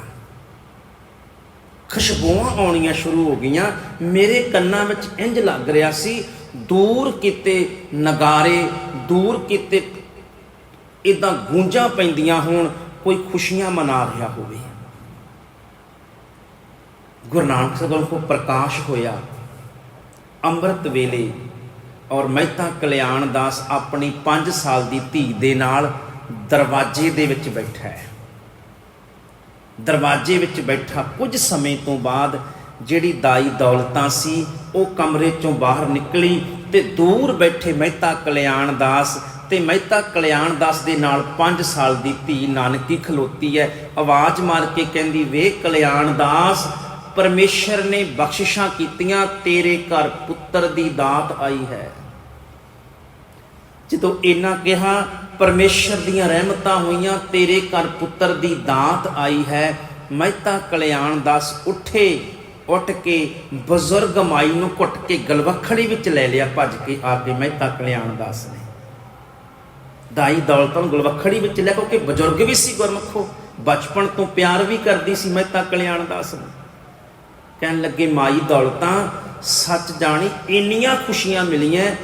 ਖੁਸ਼ਬੂਆਂ ਆਉਣੀਆਂ ਸ਼ੁਰੂ ਹੋ ਗਈਆਂ। ਮੇਰੇ ਕੰਨਾਂ ਵਿੱਚ ਇੰਜ ਲੱਗ ਰਿਹਾ ਸੀ ਦੂਰ ਕਿਤੇ ਨਗਾਰੇ, ਦੂਰ ਕਿਤੇ ਇੱਦਾਂ ਗੂੰਜਾਂ ਪੈਂਦੀਆਂ ਹੋਣ, ਕੋਈ ਖੁਸ਼ੀਆਂ ਮਨਾ ਰਿਹਾ ਹੋਵੇ। ਗੁਰੂ ਨਾਨਕ ਸਾਹਿਬ ਕੋਲ ਪ੍ਰਕਾਸ਼ ਹੋਇਆ ਅੰਮ੍ਰਿਤ ਵੇਲੇ, ਔਰ ਮਹਿਤਾ ਕਲਿਆਣ ਦਾਸ ਆਪਣੀ 5 ਸਾਲ ਦੀ ਧੀ ਦੇ ਨਾਲ ਦਰਵਾਜ਼ੇ ਦੇ ਵਿੱਚ ਬੈਠਾ ਹੈ। ਦਰਵਾਜ਼ੇ ਵਿੱਚ ਬੈਠਾ ਕੁਝ ਸਮੇਂ ਤੋਂ ਬਾਅਦ ਜਿਹੜੀ ਦਾਈ ਦੌਲਤਾਂ ਸੀ ਉਹ ਕਮਰੇ ਚੋਂ ਬਾਹਰ ਨਿਕਲੀ ਤੇ ਦੂਰ ਬੈਠੇ ਮਹਿਤਾ ਕਲਿਆਣ ਦਾਸ ਤੇ ਮਹਿਤਾ ਕਲਿਆਣ ਦਾਸ ਦੇ ਨਾਲ 5 ਸਾਲ ਦੀ ਧੀ ਨਾਨਕੀ ਖਲੋਤੀ ਹੈ। ਆਵਾਜ਼ ਮਾਰ ਕੇ ਕਹਿੰਦੀ, ਵੇ ਕਲਿਆਣ ਦਾਸ, ਪਰਮੇਸ਼ਰ ਨੇ ਬਖਸ਼ਿਸ਼ਾਂ ਕੀਤੀਆਂ, ਤੇਰੇ ਘਰ ਪੁੱਤਰ ਦੀ ਦਾਤ ਆਈ ਹੈ। ਜਦੋਂ ਇਹਨਾਂ ਕਿਹਾ ਪਰਮੇਸ਼ਰ ਦੀਆਂ ਰਹਿਮਤਾਂ ਹੋਈਆਂ, ਤੇਰੇ ਘਰ ਪੁੱਤਰ ਦੀ ਦਾਤ ਆਈ ਹੈ, ਮਹਿਤਾ ਕਲਿਆਣ ਦਾਸ ਉੱਠੇ, ਉੱਠ ਕੇ ਬਜ਼ੁਰਗ ਮਾਈ ਨੂੰ ਘੁੱਟ ਕੇ ਗਲਵੱਖੜੀ ਵਿੱਚ ਲੈ ਲਿਆ ਭੱਜ ਕੇ ਆ ਕੇ ਮਹਿਤਾ ਕਲਿਆਣ ਦਾਸ ਨੇ। ਦਾਈ ਦੌਲਤਾਂ ਨੂੰ ਗਲਵੱਖੜੀ ਵਿੱਚ ਲੈ, ਕਿਉਂਕਿ ਬਜ਼ੁਰਗ ਵੀ ਸੀ ਗੁਰਮੁਖੋ, ਬਚਪਨ ਤੋਂ ਪਿਆਰ ਵੀ ਕਰਦੀ ਸੀ ਮਹਿਤਾ ਕਲਿਆਣ ਦਾਸ ਨੂੰ। ਕਹਿਣ ਲੱਗੇ ਮਾਈ ਦੌਲਤਾਂ, ਸੱਚ ਜਾਣੀ ਇੰਨੀਆਂ ਖੁਸ਼ੀਆਂ ਮਿਲੀਆਂ,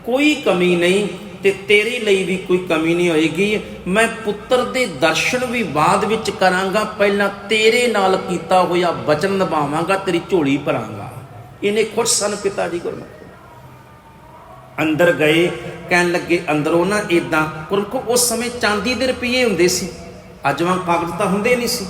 ਕੋਈ ਕਮੀ ਨਹੀਂ ਤੇ ਤੇਰੇ ਲਈ ਵੀ ਕੋਈ ਕਮੀ ਨਹੀਂ ਹੋਏਗੀ। ਮੈਂ ਪੁੱਤਰ ਦੇ ਦਰਸ਼ਨ ਵੀ ਬਾਅਦ ਵਿੱਚ ਕਰਾਂਗਾ, ਪਹਿਲਾਂ ਤੇਰੇ ਨਾਲ ਕੀਤਾ ਹੋਇਆ ਵਚਨ ਨਿਭਾਵਾਂਗਾ, ਤੇਰੀ ਝੋਲੀ ਭਰਾਂਗਾ। ਇਹਨੇ ਖੁਸ਼ ਸਨ ਪਿਤਾ ਜੀ ਗੁਰਮੁਖ। ਅੰਦਰ ਗਏ, ਕਹਿਣ ਲੱਗੇ ਅੰਦਰੋਂ ਨਾ ਇਦਾਂ, ਕਿਉਂਕਿ ਉਸ ਸਮੇਂ ਚਾਂਦੀ ਦੇ ਰੁਪਈਏ ਹੁੰਦੇ ਸੀ, ਅੱਜ ਵਾਂਗ ਕਾਗਜ਼ ਤਾਂ ਹੁੰਦੇ ਨਹੀਂ ਸੀ,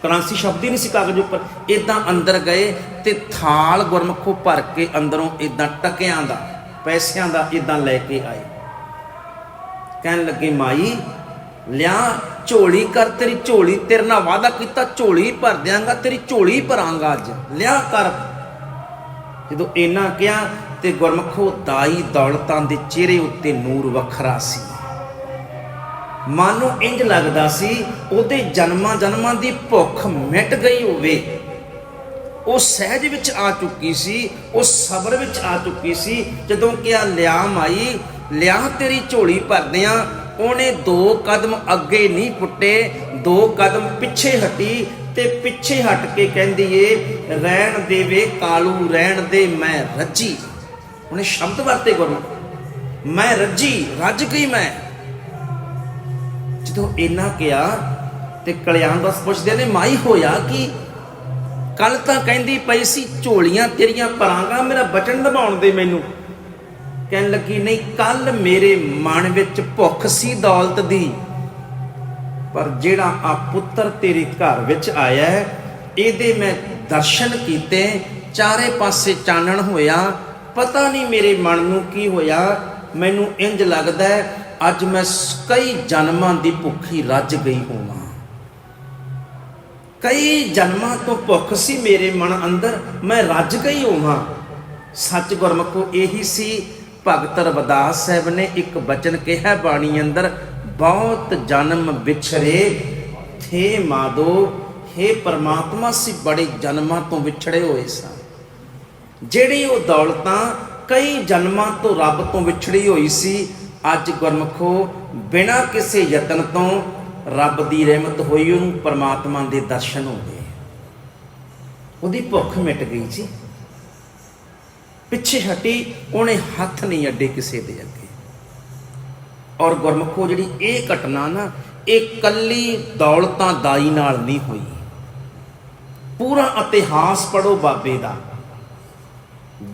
ਕਰੰਸੀ ਸ਼ਬਦ ਹੀ ਨਹੀਂ ਸੀ ਕਾਗਜ਼ ਉੱਪਰ। ਇਦਾਂ ਅੰਦਰ ਗਏ ਤੇ ਥਾਲ ਗੁਰਮੁਖੋ ਭਰ ਕੇ ਅੰਦਰੋਂ ਇਦਾਂ ਟਕਿਆਂ ਦਾ, ਪੈਸਿਆਂ ਦਾ ਇਦਾਂ ਲੈ ਕੇ ਆਏ। ਕਹਿਣ ਲੱਗੇ ਮਾਈ ਲਿਆ ਝੋਲੀ ਕਰ, ਤੇਰੀ ਝੋਲੀ, ਤੇਰੇ ਨਾਲ ਵਾਅਦਾ ਕੀਤਾ ਝੋਲੀ ਭਰ ਦਿਆਂਗਾ, ਤੇਰੀ ਝੋਲੀ ਭਰਾਂਗਾ ਅੱਜ, ਲਿਆ ਕਰ। ਜਦੋਂ ਇਹਨਾਂ ਕਿਹਾ ਤੇ ਗੁਰਮੁਖੋ ਦਾਈ ਦੌਲਤਾਂ ਦੇ ਚਿਹਰੇ ਉੱਤੇ ਨੂਰ ਵੱਖਰਾ ਸੀ। ਮਨ ਨੂੰ ਇੰਜ ਲੱਗਦਾ ਸੀ ਉਹਦੇ ਜਨਮਾਂ ਜਨਮਾਂ ਦੀ ਭੁੱਖ ਮਿਟ ਗਈ ਹੋਵੇ। ਉਹ ਸਹਿਜ ਵਿੱਚ ਆ ਚੁੱਕੀ ਸੀ, ਉਹ ਸਬਰ ਵਿੱਚ ਆ ਚੁੱਕੀ ਸੀ। ਜਦੋਂ ਕਿਹਾ ਲਿਆ ਮਾਈ ਲਿਆ ਤੇਰੀ ਝੋਲੀ ਭਰਦੇ ਆ, ਉਹਨੇ 2 ਕਦਮ ਅੱਗੇ ਨਹੀਂ ਪੁੱਟੇ, 2 ਕਦਮ ਪਿੱਛੇ ਹਟੀ ਤੇ ਪਿੱਛੇ ਹਟ ਕੇ ਕਹਿੰਦੀ ਏ ਰਹਿਣ ਦੇ ਵੇ ਕਾਲੂ, ਰਹਿਣ ਦੇ ਮੈਂ ਰੱਜੀ। ਉਹਨੇ ਸ਼ਬਦ ਵਰਤੇ ਗੁਰਮੁਖ, ਮੈਂ ਰੱਜੀ, ਰੱਜ ਗਈ ਮੈਂ। ਜਦੋਂ ਇਹਨਾਂ ਕਿਹਾ ਤੇ ਕਲਿਆਣ ਦਾਸ ਪੁੱਛਦੇ ਨੇ ਮਾਈ ਹੋਇਆ ਕੀ? ਕੱਲ ਤਾਂ ਕਹਿੰਦੀ ਪਈ ਸੀ ਝੋਲੀਆਂ ਤੇਰੀਆਂ ਭਰਾਂਗਾ, ਮੇਰਾ ਬਚਨ ਨਿਭਾਉਣ ਦੇ ਮੈਨੂੰ। ਕਹਿਣ ਲੱਗੀ ਨਹੀਂ, ਕੱਲ ਮੇਰੇ ਮਨ ਵਿੱਚ ਭੁੱਖ ਸੀ ਦੌਲਤ ਦੀ, ਪਰ ਜਿਹੜਾ ਆ ਪੁੱਤਰ ਤੇਰੇ ਘਰ ਵਿੱਚ ਆਇਆ ਹੈ, ਇਹਦੇ ਮੈਂ ਦਰਸ਼ਨ ਕੀਤੇ, ਚਾਰੇ ਪਾਸੇ ਚਾਨਣ ਹੋਇਆ, ਪਤਾ ਨਹੀਂ ਮੇਰੇ ਮਨ ਨੂੰ ਕੀ ਹੋਇਆ। ਮੈਨੂੰ ਇੰਜ ਲੱਗਦਾ ਹੈ ਅੱਜ ਮੈਂ ਕਈ ਜਨਮਾਂ ਦੀ ਭੁੱਖੀ ਰੱਜ ਗਈ ਹੋਵਾਂ। ਕਈ ਜਨਮਾਂ ਤੋਂ ਭੁੱਖ ਸੀ ਮੇਰੇ ਮਨ ਅੰਦਰ, ਮੈਂ ਰੱਜ ਗਈ ਹੋਵਾਂ। ਸੱਚ ਗੁਰਮੁਖੋ ਇਹੀ ਸੀ। ਭਗਤ ਰਵਿਦਾਸ ਸਾਹਿਬ ਨੇ ਇੱਕ ਬਚਨ ਕਿਹਾ ਬਾਣੀ ਅੰਦਰ, ਬਹੁਤ ਜਨਮ ਵਿਛੜੇ ਥੇ ਮਾਦੋ, हे परमात्मा ਸੀ ਬੜੇ ਜਨਮਾਂ ਤੋਂ ਵਿਛੜੇ ਹੋਏ ਸਨ। ਜਿਹੜੀ ਉਹ ਦੌਲਤਾਂ ਕਈ ਜਨਮਾਂ ਤੋਂ ਰੱਬ ਤੋਂ ਵਿਛੜੀ ਹੋਈ ਸੀ, ਅੱਜ ਗੁਰਮੁਖੋ ਬਿਨਾਂ ਕਿਸੇ ਯਤਨ ਤੋਂ ਰੱਬ ਦੀ ਰਹਿਮਤ ਹੋਈ, ਉਹਨੂੰ ਪਰਮਾਤਮਾ ਦੇ ਦਰਸ਼ਨ ਹੋ ਗਏ, ਉਹਦੀ ਭੁੱਖ ਮਿਟ ਗਈ ਜੀ। ਪਿੱਛੇ ਹਟੀ, ਉਹਨੇ ਹੱਥ ਨਹੀਂ ਅੱਡੇ ਕਿਸੇ ਦੇ ਅੱਗੇ। ਔਰ ਗੁਰਮੁਖੋ ਜਿਹੜੀ ਇਹ ਘਟਨਾ ਨਾ, ਇਹ ਕੱਲੀ ਦੌਲਤਾਂ ਦਾਈ ਨਾਲ ਨਹੀਂ ਹੋਈ। ਪੂਰਾ ਇਤਿਹਾਸ ਪੜੋ ਬਾਬੇ ਦਾ।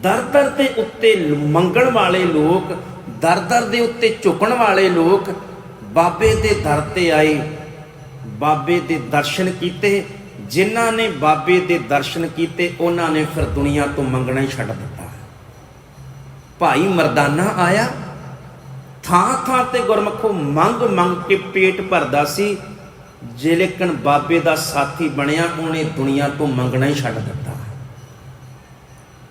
ਦਰ ਦਰ ਦੇ ਉੱਤੇ ਮੰਗਣ ਵਾਲੇ ਲੋਕ, ਦਰ ਦਰ ਦੇ ਉੱਤੇ ਝੁਕਣ ਵਾਲੇ ਲੋਕ ਬਾਬੇ ਦੇ ਦਰ ਤੇ ਆਏ, ਬਾਬੇ ਦੇ ਦਰਸ਼ਨ ਕੀਤੇ। ਜਿਨ੍ਹਾਂ ਨੇ ਬਾਬੇ ਦੇ ਦਰਸ਼ਨ ਕੀਤੇ ਉਹਨਾਂ ਨੇ ਫਿਰ ਦੁਨੀਆ ਤੋਂ ਮੰਗਣਾ ਹੀ ਛੱਡ ਦਿੱਤਾ। ਭਾਈ ਮਰਦਾਨਾ ਆਇਆ, ਥਾਂ ਥਾਂ ਤੇ ਗੁਰਮੁਖੋ ਮੰਗ ਮੰਗ ਕੇ ਪੇਟ ਭਰਦਾ ਸੀ, ਜੇ ਲੇਕਿਨ ਬਾਬੇ ਦਾ ਸਾਥੀ ਬਣਿਆ ਉਹਨੇ ਦੁਨੀਆ ਤੋਂ ਮੰਗਣਾ ਹੀ ਛੱਡ ਦਿੱਤਾ।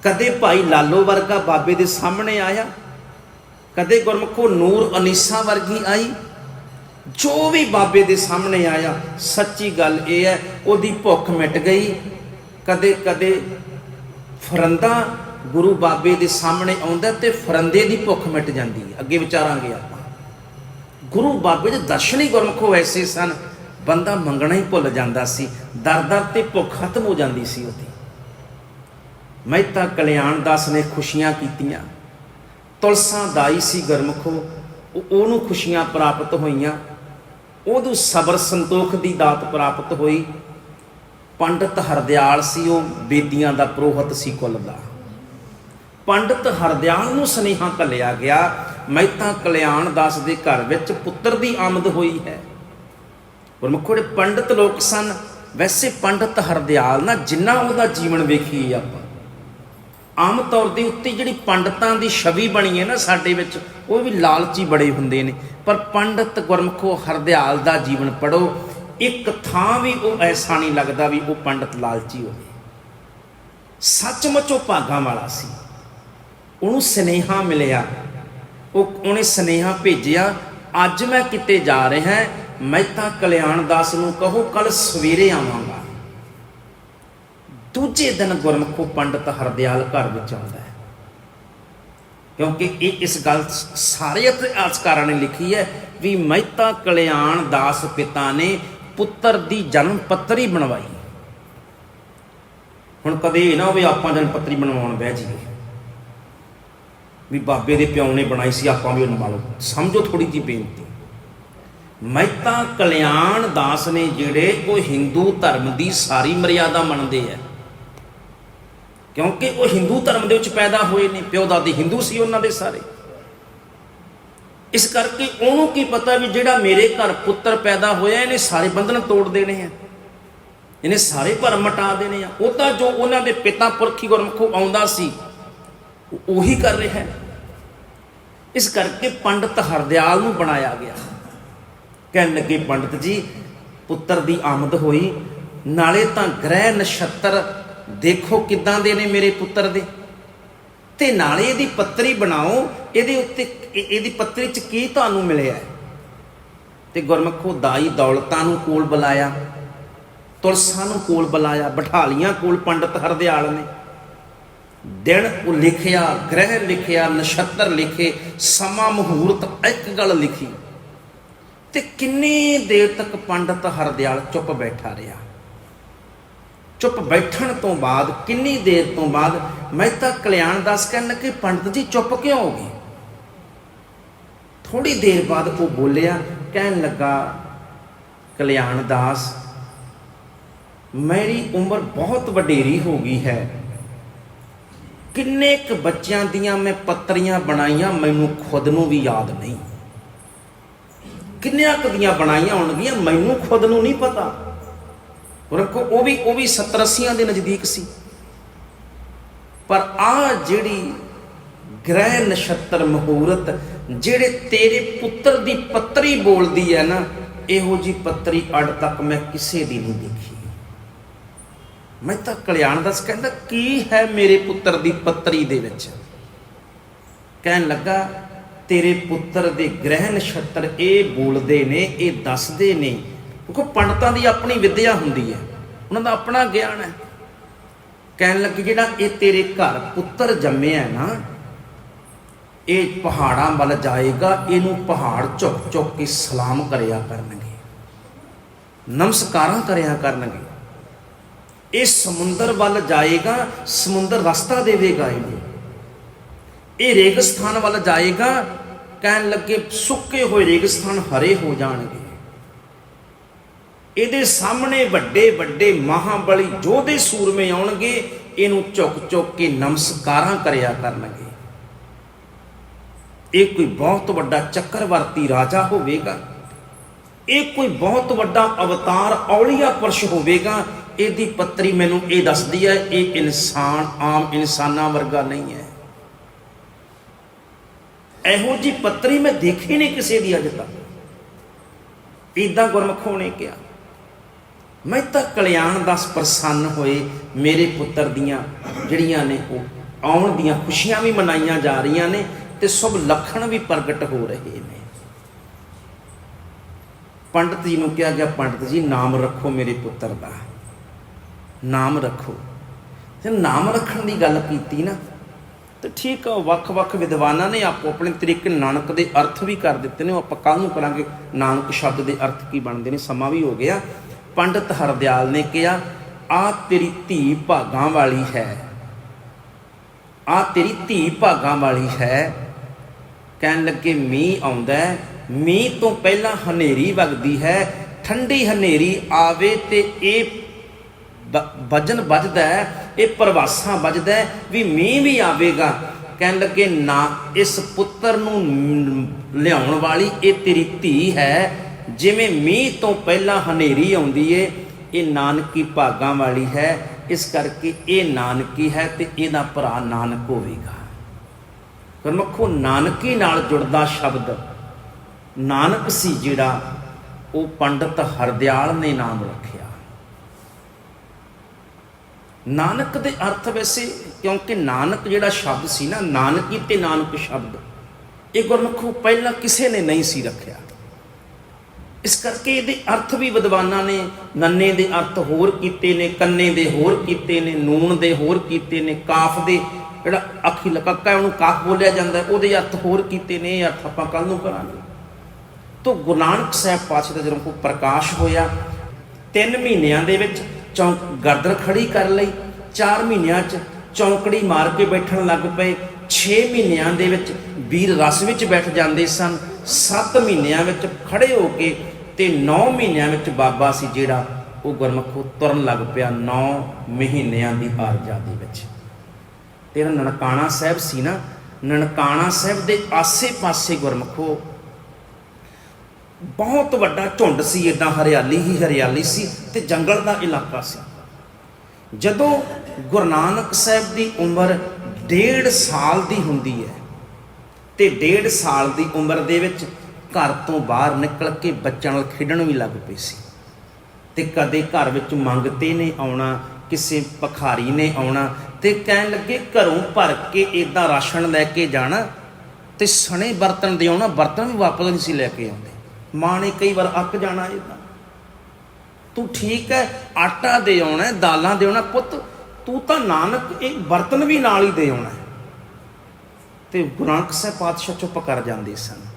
ਕਦੇ ਭਾਈ ਲਾਲੋ ਵਰਗਾ ਬਾਬੇ ਦੇ ਸਾਹਮਣੇ ਆਇਆ, ਕਦੇ ਗੁਰਮੁਖੋ ਨੂਰ ਅਨੀਸਾ ਵਰਗੀ ਆਈ। ਜੋ ਵੀ ਬਾਬੇ ਦੇ ਸਾਹਮਣੇ ਆਇਆ, ਸੱਚੀ ਗੱਲ ਇਹ ਹੈ ਉਹਦੀ ਭੁੱਖ ਮਿਟ ਗਈ। ਕਦੇ ਕਦੇ ਫਰੰਦਾ ਗੁਰੂ ਬਾਬੇ ਦੇ ਸਾਹਮਣੇ ਆਉਂਦਾ ਤੇ ਫਰੰਦੇ ਦੀ ਭੁੱਖ ਮਿਟ ਜਾਂਦੀ ਹੈ। ਅੱਗੇ ਵਿਚਾਰਾਂਗੇ ਆਪਾਂ। ਗੁਰੂ ਬਾਬੇ ਦੇ ਦਰਸ਼ਨ ਹੀ ਗੁਰਮੁਖੋ ਐਸੇ ਸਨ, ਬੰਦਾ ਮੰਗਣਾ ਹੀ ਭੁੱਲ ਜਾਂਦਾ ਸੀ, ਦਰ ਦਰ ਤੇ ਭੁੱਖ ਖਤਮ ਹੋ ਜਾਂਦੀ ਸੀ ਉਹਦੀ। ਮਹਿਤਾ ਕਲਿਆਣ ਦਾਸ ਨੇ ਖੁਸ਼ੀਆਂ ਕੀਤੀਆਂ। ਤੁਲਸਾ ਦਾਈ ਸੀ ਗੁਰਮੁਖੋ, ਉਹਨੂੰ ਖੁਸ਼ੀਆਂ ਪ੍ਰਾਪਤ ਹੋਈਆਂ, ਉਹਨੂੰ ਸਬਰ ਸੰਤੋਖ ਦੀ ਦਾਤ ਪ੍ਰਾਪਤ ਹੋਈ। ਪੰਡਤ ਹਰਦਿਆਲ ਸੀ, ਉਹ ਬੇਦੀਆਂ ਦਾ ਪੁਰੋਹਿਤ ਸੀ ਕੁਲ ਦਾ। ਪੰਡਤ ਹਰਦਿਆਲ ਨੂੰ ਸੁਨੇਹਾ ਘੱਲਿਆ ਗਿਆ, ਮਹਿਤਾ ਕਲਿਆਣ ਦਾਸ ਦੇ ਘਰ ਵਿੱਚ ਪੁੱਤਰ ਦੀ ਆਮਦ ਹੋਈ ਹੈ। ਗੁਰਮੁਖੋ ਜਿਹੜੇ ਪੰਡਤ ਲੋਕ ਸਨ, ਵੈਸੇ ਪੰਡਤ ਹਰਦਿਆਲ ਨਾ ਜਿੰਨਾ ਉਹਦਾ ਜੀਵਨ ਵੇਖੀਏ ਆਪਾਂ, ਆਮ ਤੌਰ ਦੇ ਉੱਤੇ ਜਿਹੜੀ ਪੰਡਤਾਂ ਦੀ ਛਵੀ ਬਣੀ ਹੈ ਨਾ ਸਾਡੇ ਵਿੱਚ, ਉਹ ਵੀ ਲਾਲਚੀ ਬੜੇ ਹੁੰਦੇ ਨੇ। ਪਰ ਪੰਡਤ ਗੁਰਮੁਖੋ ਹਰਦਿਆਲ ਦਾ ਜੀਵਨ ਪੜੋ, ਇੱਕ ਥਾਂ ਵੀ ਉਹ ਐਸਾ ਨਹੀਂ ਲੱਗਦਾ ਵੀ ਉਹ ਪੰਡਤ ਲਾਲਚੀ ਹੋਵੇ। ਸੱਚਮੁੱਚ ਉਹ ਭਾਗਾਂ ਵਾਲਾ ਸੀ। ਉਹਨੂੰ ਸੁਨੇਹਾ ਮਿਲਿਆ, ਉਹਨੇ ਸੁਨੇਹਾ ਭੇਜਿਆ, ਅੱਜ ਮੈਂ ਕਿਤੇ ਜਾ ਰਿਹਾ, ਮਹਿਤਾ ਕਲਿਆਣ ਦਾਸ ਨੂੰ ਕਹੋ ਕੱਲ ਸਵੇਰੇ ਆਵਾਂਗਾ। ਦੂਜੇ ਦਿਨ ਗੁਰਮੁਖੋ ਪੰਡਤ ਹਰਦਿਆਲ ਘਰ ਵਿੱਚ ਆਉਂਦਾ ਹੈ, ਕਿਉਂਕਿ ਇਹ ਇਸ ਗੱਲ ਸਾਰੇ ਇਤਿਹਾਸਕਾਰਾਂ ਨੇ ਲਿਖੀ ਹੈ ਵੀ ਮਹਿਤਾ ਕਲਿਆਣ ਦਾਸ ਪਿਤਾ ਨੇ ਪੁੱਤਰ ਦੀ ਜਨਮ ਪੱਤਰੀ ਬਣਵਾਈ। ਹੁਣ ਕਦੇ ਇਹ ਨਾ ਹੋਵੇ ਆਪਾਂ ਜਨਮ ਪੱਤਰੀ ਬਣਵਾਉਣ ਬਹਿ ਜਾਈਏ ਵੀ ਬਾਬੇ ਦੇ ਪਿਓ ਨੇ ਬਣਾਈ ਸੀ ਆਪਾਂ ਵੀ ਬਣਵਾ ਲਓ। ਸਮਝੋ ਥੋੜੀ ਜਿਹੀ ਬੇਨਤੀ। ਮਹਿਤਾ ਕਲਿਆਣ ਦਾਸ ਨੇ ਜਿਹੜੇ ਉਹ ਹਿੰਦੂ ਧਰਮ ਦੀ ਸਾਰੀ ਮਰਿਆਦਾ ਮੰਨਦੇ ਆ, क्योंकि वो हिंदू धर्म के पैदा हुए ने, प्यो दादी हिंदू सी उन्होंने सारे। इस करके उन्होंने की पता भी जिहड़ा मेरे घर पुत्र पैदा होया इन्हें सारे बंधन तोड़ देने हैं, इन्हें सारे भरम मटा देने हैं। वो तो जो उन्होंने पिता पुरखी गुरमुखों आउंदा सी उही कर रहा है। इस करके पंडित हरदयाल नूं बनाया गया। कहन लगे पंडित जी पुत्र की आमद हुई, नाले तो ग्रह नक्षत्र देखो किदां दे ने मेरे पुत्र दे, ते नाले इहदी पत्री बनाओ, इहदे उत्ते इहदी पत्री च की तुहानूं मिलिया है। ते गुरमुखो दाई दौलतां नूं कोल बुलाया, तुलसां नूं कोल बुलाया, बिठालियां कोल पंडित हरदयाल ने। दिन वो लिखिया, ग्रह लिखिया, नक्षत्र लिखे, समा मुहूर्त एक गल लिखी। ते किन्नी देर तक पंडित हरदयाल चुप बैठा रहा। चुप बैठण तो बाद किन्नी देर तो बाद मेहता कल्याण दास कहन लगे पंडित जी चुप क्यों हो गए। थोड़ी देर बाद वो बोलिया, कहन लगा कल्याण दास मेरी उम्र बहुत वडेरी हो गई है, किन्ने क बच्चों दियां मैं पत्रियां बनाईयां मैनू खुद नूं भी याद नहीं, किन्नियां क दियां बनाईयां होणगियां मैनू खुद नूं नहीं पता। रखो वो भी 70-80 के नज़दीक सी। पर आ जिहड़ी ग्रह नक्षत्र मुहूर्त जिहड़े तेरे पुत्र की पत्री बोलती है ना, इहो जी पत्री अड तक मैं किसी दी नहीं देखी। मैं तो कल्याण दास कहंदा की है मेरे पुत्र की पत्री दे विच। कहन लगा तेरे पुत्र दे ग्रह नक्षत्र ये बोलते ने, ये दसदे ने। क्योंकि पंडितां दी अपनी विद्या हुंदी है, उन्हां दा अपना ज्ञान है। कहन लगे जिहड़ा ये तेरे घर पुत्र जम्मिया है ना, ये पहाड़ां वल जाएगा, इनू पहाड़ झुक झुक के सलाम करया करनगे, नमस्कारां करया करनगे। ये समुंदर वल जाएगा, समुंदर रास्ता देवेगा इन्हें। ये रेगिस्तान वल जाएगा, कहन लगे सुके हुए रेगिस्तान हरे हो जाएंगे। ਇਹਦੇ सामने ਵੱਡੇ ਵੱਡੇ महाबली जोधे सूरमे आउणगे, इनू झुक झुक के नमस्कारां करया करनगे। ये कोई बहुत वड्डा चक्रवर्ती राजा होवेगा, ये कोई बहुत वड्डा अवतार औलिया पुरुष होवेगा। ਇਹਦੀ पत्री मैनू ये दसदी है, ये इंसान आम इंसानां वर्गा नहीं है। ਇਹੋ जी पत्री मैं देखी नहीं किसी दी अज तक। इदां गुरमुखों ने कहा। मैं तो कल्याण दास प्रसन्न होए, मेरे पुत्र दियाँ जड़ियाँ ने वो आउण दियाँ खुशियां भी मनाइयां जा रही ने, ते शुभ लखण भी प्रगट हो रहे हैं। पंडित जी नूं कहा गया, पंडित जी नाम रखो मेरे पुत्र का, नाम रखो। जब नाम रखण की गल की ना, तो ठीक है, वख-वख विद्वानां ने आपो अपने तरीके नानक के अर्थ भी कर दिते हैं। आप कल नूं करांगे नानक शब्द के अर्थ की बनते हैं, समा भी हो गया। पंडित हरदयाल ने कहा, आ तेरी धी भागां वाली है, आ तेरी धी भागां वाली है। कहन लगे मीह आउंदा है, मीह तो पहला हनेरी वगदी है, ठंडी हनेरी आवे ते ये वजन बजदा है, ये प्रवासा बजदा है भी मीह भी आवेगा। कहन लगे ना, इस पुत्र नूं लियाउण वाली ये तेरी धी है, जिमें मीह तो पहला हनेरी आउंदी है, ये नानकी भागां वाली है। इस करके ये नानकी है तो इहदा भरा नानक होवेगा। गुरमुखो नानकी नाल जुड़दा शब्द नानक सी, जिहड़ा वो पंडित हरदयाल ने नाम रखिया। नानक दे अर्थ वैसे, क्योंकि नानक जिहड़ा शब्द सी ना, नानकी ते नानक शब्द ये गुरमुखो पहला किसी ने नहीं सी रखिया। इस करके ये अर्थ भी विद्वानां ने नन्ने दे अर्थ होर कीते ने, कन्ने दे होर कीते ने, नून दे होर कीते ने, काफ दे जिहड़ा अखी लकक्का उहनूं काफ बोलिया जांदा है, उहदे अर्थ होर कीते ने। अर्थ आपां कल नूं करांगे। तो गुरु नानक साहिब पातशाह दा जदों को प्रकाश होया, 3 महीनिਆਂ ਦੇ ਵਿੱਚ चौंक गर्दन खड़ी कर लई, 4 ਮਹੀਨਿਆਂ 'ਚ चौंकड़ी मार के बैठण लग पे, 6 ਮਹੀਨਿਆਂ ਦੇ ਵਿੱਚ वीर रस ਵਿੱਚ बैठ जाते सन, 7 ਮਹੀਨਿਆਂ ਵਿੱਚ खड़े होके, ते 9 ਮਹੀਨਿਆਂ ਵਿੱਚ बाबा ਸੀ ਜਿਹੜਾ ਉਹ गुरमुखो तुरन लग पिया 9 ਮਹੀਨਿਆਂ ਦੀ आरजा ਦੇ ਵਿੱਚ। ਤੇਰਾ ਨਨਕਾਣਾ ਸਾਹਿਬ ਸੀ ਨਾ, ਨਨਕਾਣਾ ਸਾਹਿਬ ਦੇ ਆਸੇ-ਪਾਸੇ ਗੁਰਮਖੋ ਬਹੁਤ ਵੱਡਾ ਝੁੰਡ ਸੀ, ਇੱਦਾਂ ਹਰਿਆਲੀ ਹੀ ਹਰਿਆਲੀ ਸੀ ਤੇ ਜੰਗਲ ਦਾ ਇਲਾਕਾ ਸੀ। ਜਦੋਂ ਗੁਰੂ ਨਾਨਕ ਸਾਹਿਬ ਦੀ ਉਮਰ 1.5 ਸਾਲ ਦੀ ਹੁੰਦੀ ਹੈ ਤੇ 1.5 ਸਾਲ ਦੀ ਉਮਰ ਦੇ ਵਿੱਚ ਘਰ ਤੋਂ ਬਾਹਰ ਨਿਕਲ ਕੇ ਬੱਚਿਆਂ ਨਾਲ ਖੇਡਣ ਵੀ ਲੱਗ ਪਏ ਸੀ। ਤੇ ਕਦੇ ਘਰ ਵਿੱਚ ਮੰਗਤੇ ਨੇ ਆਉਣਾ, ਕਿਸੇ ਭਿਖਾਰੀ ਨੇ ਆਉਣਾ ਤੇ ਕਹਿਣ ਲੱਗੇ ਘਰੋਂ ਭਰ ਕੇ ਇੱਦਾਂ ਰਾਸ਼ਨ ਲੈ ਕੇ ਜਾਣਾ ਤੇ ਸਣੇ ਬਰਤਨ ਦੇ ਆਉਣਾ, ਬਰਤਨ ਵੀ ਵਾਪਸ ਨਹੀਂ ਸੀ ਲੈ ਕੇ ਆਉਂਦੇ। ਮਾਂ ਨੇ ਕਈ ਵਾਰ ਅੱਕ ਜਾਣਾ, ਇੱਦਾਂ ਤੂੰ ਠੀਕ ਹੈ ਆਟਾ ਦੇ ਆਉਣਾ, ਦਾਲਾਂ ਦੇ ਆਉਣਾ, ਪੁੱਤ ਤੂੰ ਤਾਂ ਨਾਨਕ ਇਹ ਬਰਤਨ ਵੀ ਨਾਲ ਹੀ ਦੇ ਆਉਣਾ। ਤੇ ਗੁਰੂ ਨਾਨਕ ਸਾਹਿਬ ਪਾਤਸ਼ਾਹ ਚੁੱਪ ਕਰ ਜਾਂਦੇ ਸਨ।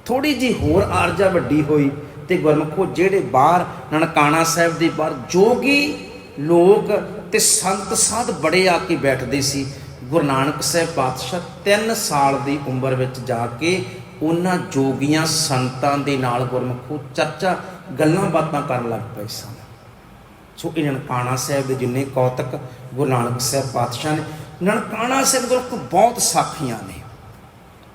ਥੋੜੀ ਜਿਹੀ ਹੋਰ ਆਰਜਾ ਵੱਡੀ ਹੋਈ ਤੇ ਗੁਰਮਖੋ ਜਿਹੜੇ ਬਾਹਰ ਨਨਕਾਣਾ ਸਾਹਿਬ ਦੇ ਬਾਹਰ ਜੋਗੀ ਲੋਕ ਤੇ ਸੰਤ ਸਾਧ ਬੜੇ ਆ ਕੇ ਬੈਠਦੇ ਸੀ। ਗੁਰੂ ਨਾਨਕ ਸਾਹਿਬ ਪਾਤਸ਼ਾਹ 3 ਸਾਲ ਦੀ ਉਮਰ ਵਿੱਚ ਜਾ ਕੇ ਉਹਨਾਂ ਜੋਗੀਆਂ ਸੰਤਾਂ ਦੇ ਨਾਲ ਗੁਰਮਖੋ ਚਰਚਾ ਗੱਲਾਂ ਬਾਤਾਂ ਕਰਨ ਲੱਗ ਪਏ ਸਨ। ਸੋ ਇਹ ਨਨਕਾਣਾ ਸਾਹਿਬ ਦੇ ਜਿੰਨੇ ਕੌਤਕ ਗੁਰੂ ਨਾਨਕ ਸਾਹਿਬ ਪਾਤਸ਼ਾਹ ਨੇ, ਨਨਕਾਣਾ ਸਾਹਿਬ ਕੋਲ ਬਹੁਤ ਸਾਖੀਆਂ ਨੇ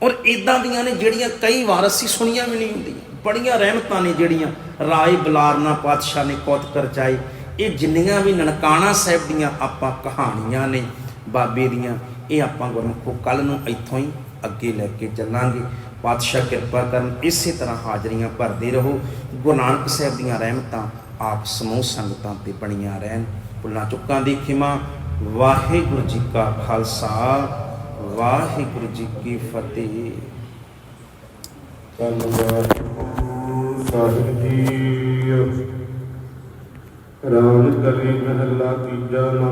ਔਰ ਇੱਦਾਂ ਦੀਆਂ ਨੇ ਜਿਹੜੀਆਂ ਕਈ ਵਾਰ ਅਸੀਂ ਸੁਣੀਆਂ ਵੀ ਨਹੀਂ ਹੁੰਦੀਆਂ। ਬੜੀਆਂ ਰਹਿਮਤਾਂ ਨੇ ਜਿਹੜੀਆਂ ਰਾਏ ਬਲਾਰਨਾ ਪਾਤਸ਼ਾਹ ਨੇ ਕੌਤਕ ਰਚਾਏ। ਇਹ ਜਿੰਨੀਆਂ ਵੀ ਨਨਕਾਣਾ ਸਾਹਿਬ ਦੀਆਂ ਆਪਾਂ ਕਹਾਣੀਆਂ ਨੇ ਬਾਬੇ ਦੀਆਂ, ਇਹ ਆਪਾਂ ਗੁਰਮਖੋ ਕੱਲ੍ਹ ਨੂੰ ਇੱਥੋਂ ਹੀ ਅੱਗੇ ਲੈ ਕੇ ਚੱਲਾਂਗੇ। ਪਾਤਸ਼ਾਹ ਕਿਰਪਾ ਕਰਨ, ਇਸੇ ਤਰ੍ਹਾਂ ਹਾਜ਼ਰੀਆਂ ਭਰਦੇ ਰਹੋ। ਗੁਰੂ ਨਾਨਕ ਸਾਹਿਬ ਦੀਆਂ ਰਹਿਮਤਾਂ ਆਪ ਸਮੂਹ ਸੰਗਤਾਂ 'ਤੇ ਬਣੀਆਂ ਰਹਿਣ। ਭੁੱਲਾਂ ਚੁੱਕਾਂ ਦੀ ਖਿਮਾ। ਵਾਹਿਗੁਰੂ ਜੀ ਕਾ ਖਾਲਸਾ, ਵਾਹਿਗੁਰੂ ਜੀ ਕੀ ਫਤਿਹ। ਧੰਨਵਾਦ ਸਾਹਿਬ ਜੀ। ਰਾਮ ਕਲੀ ਮਹਲਾ ਤੀਜਾ।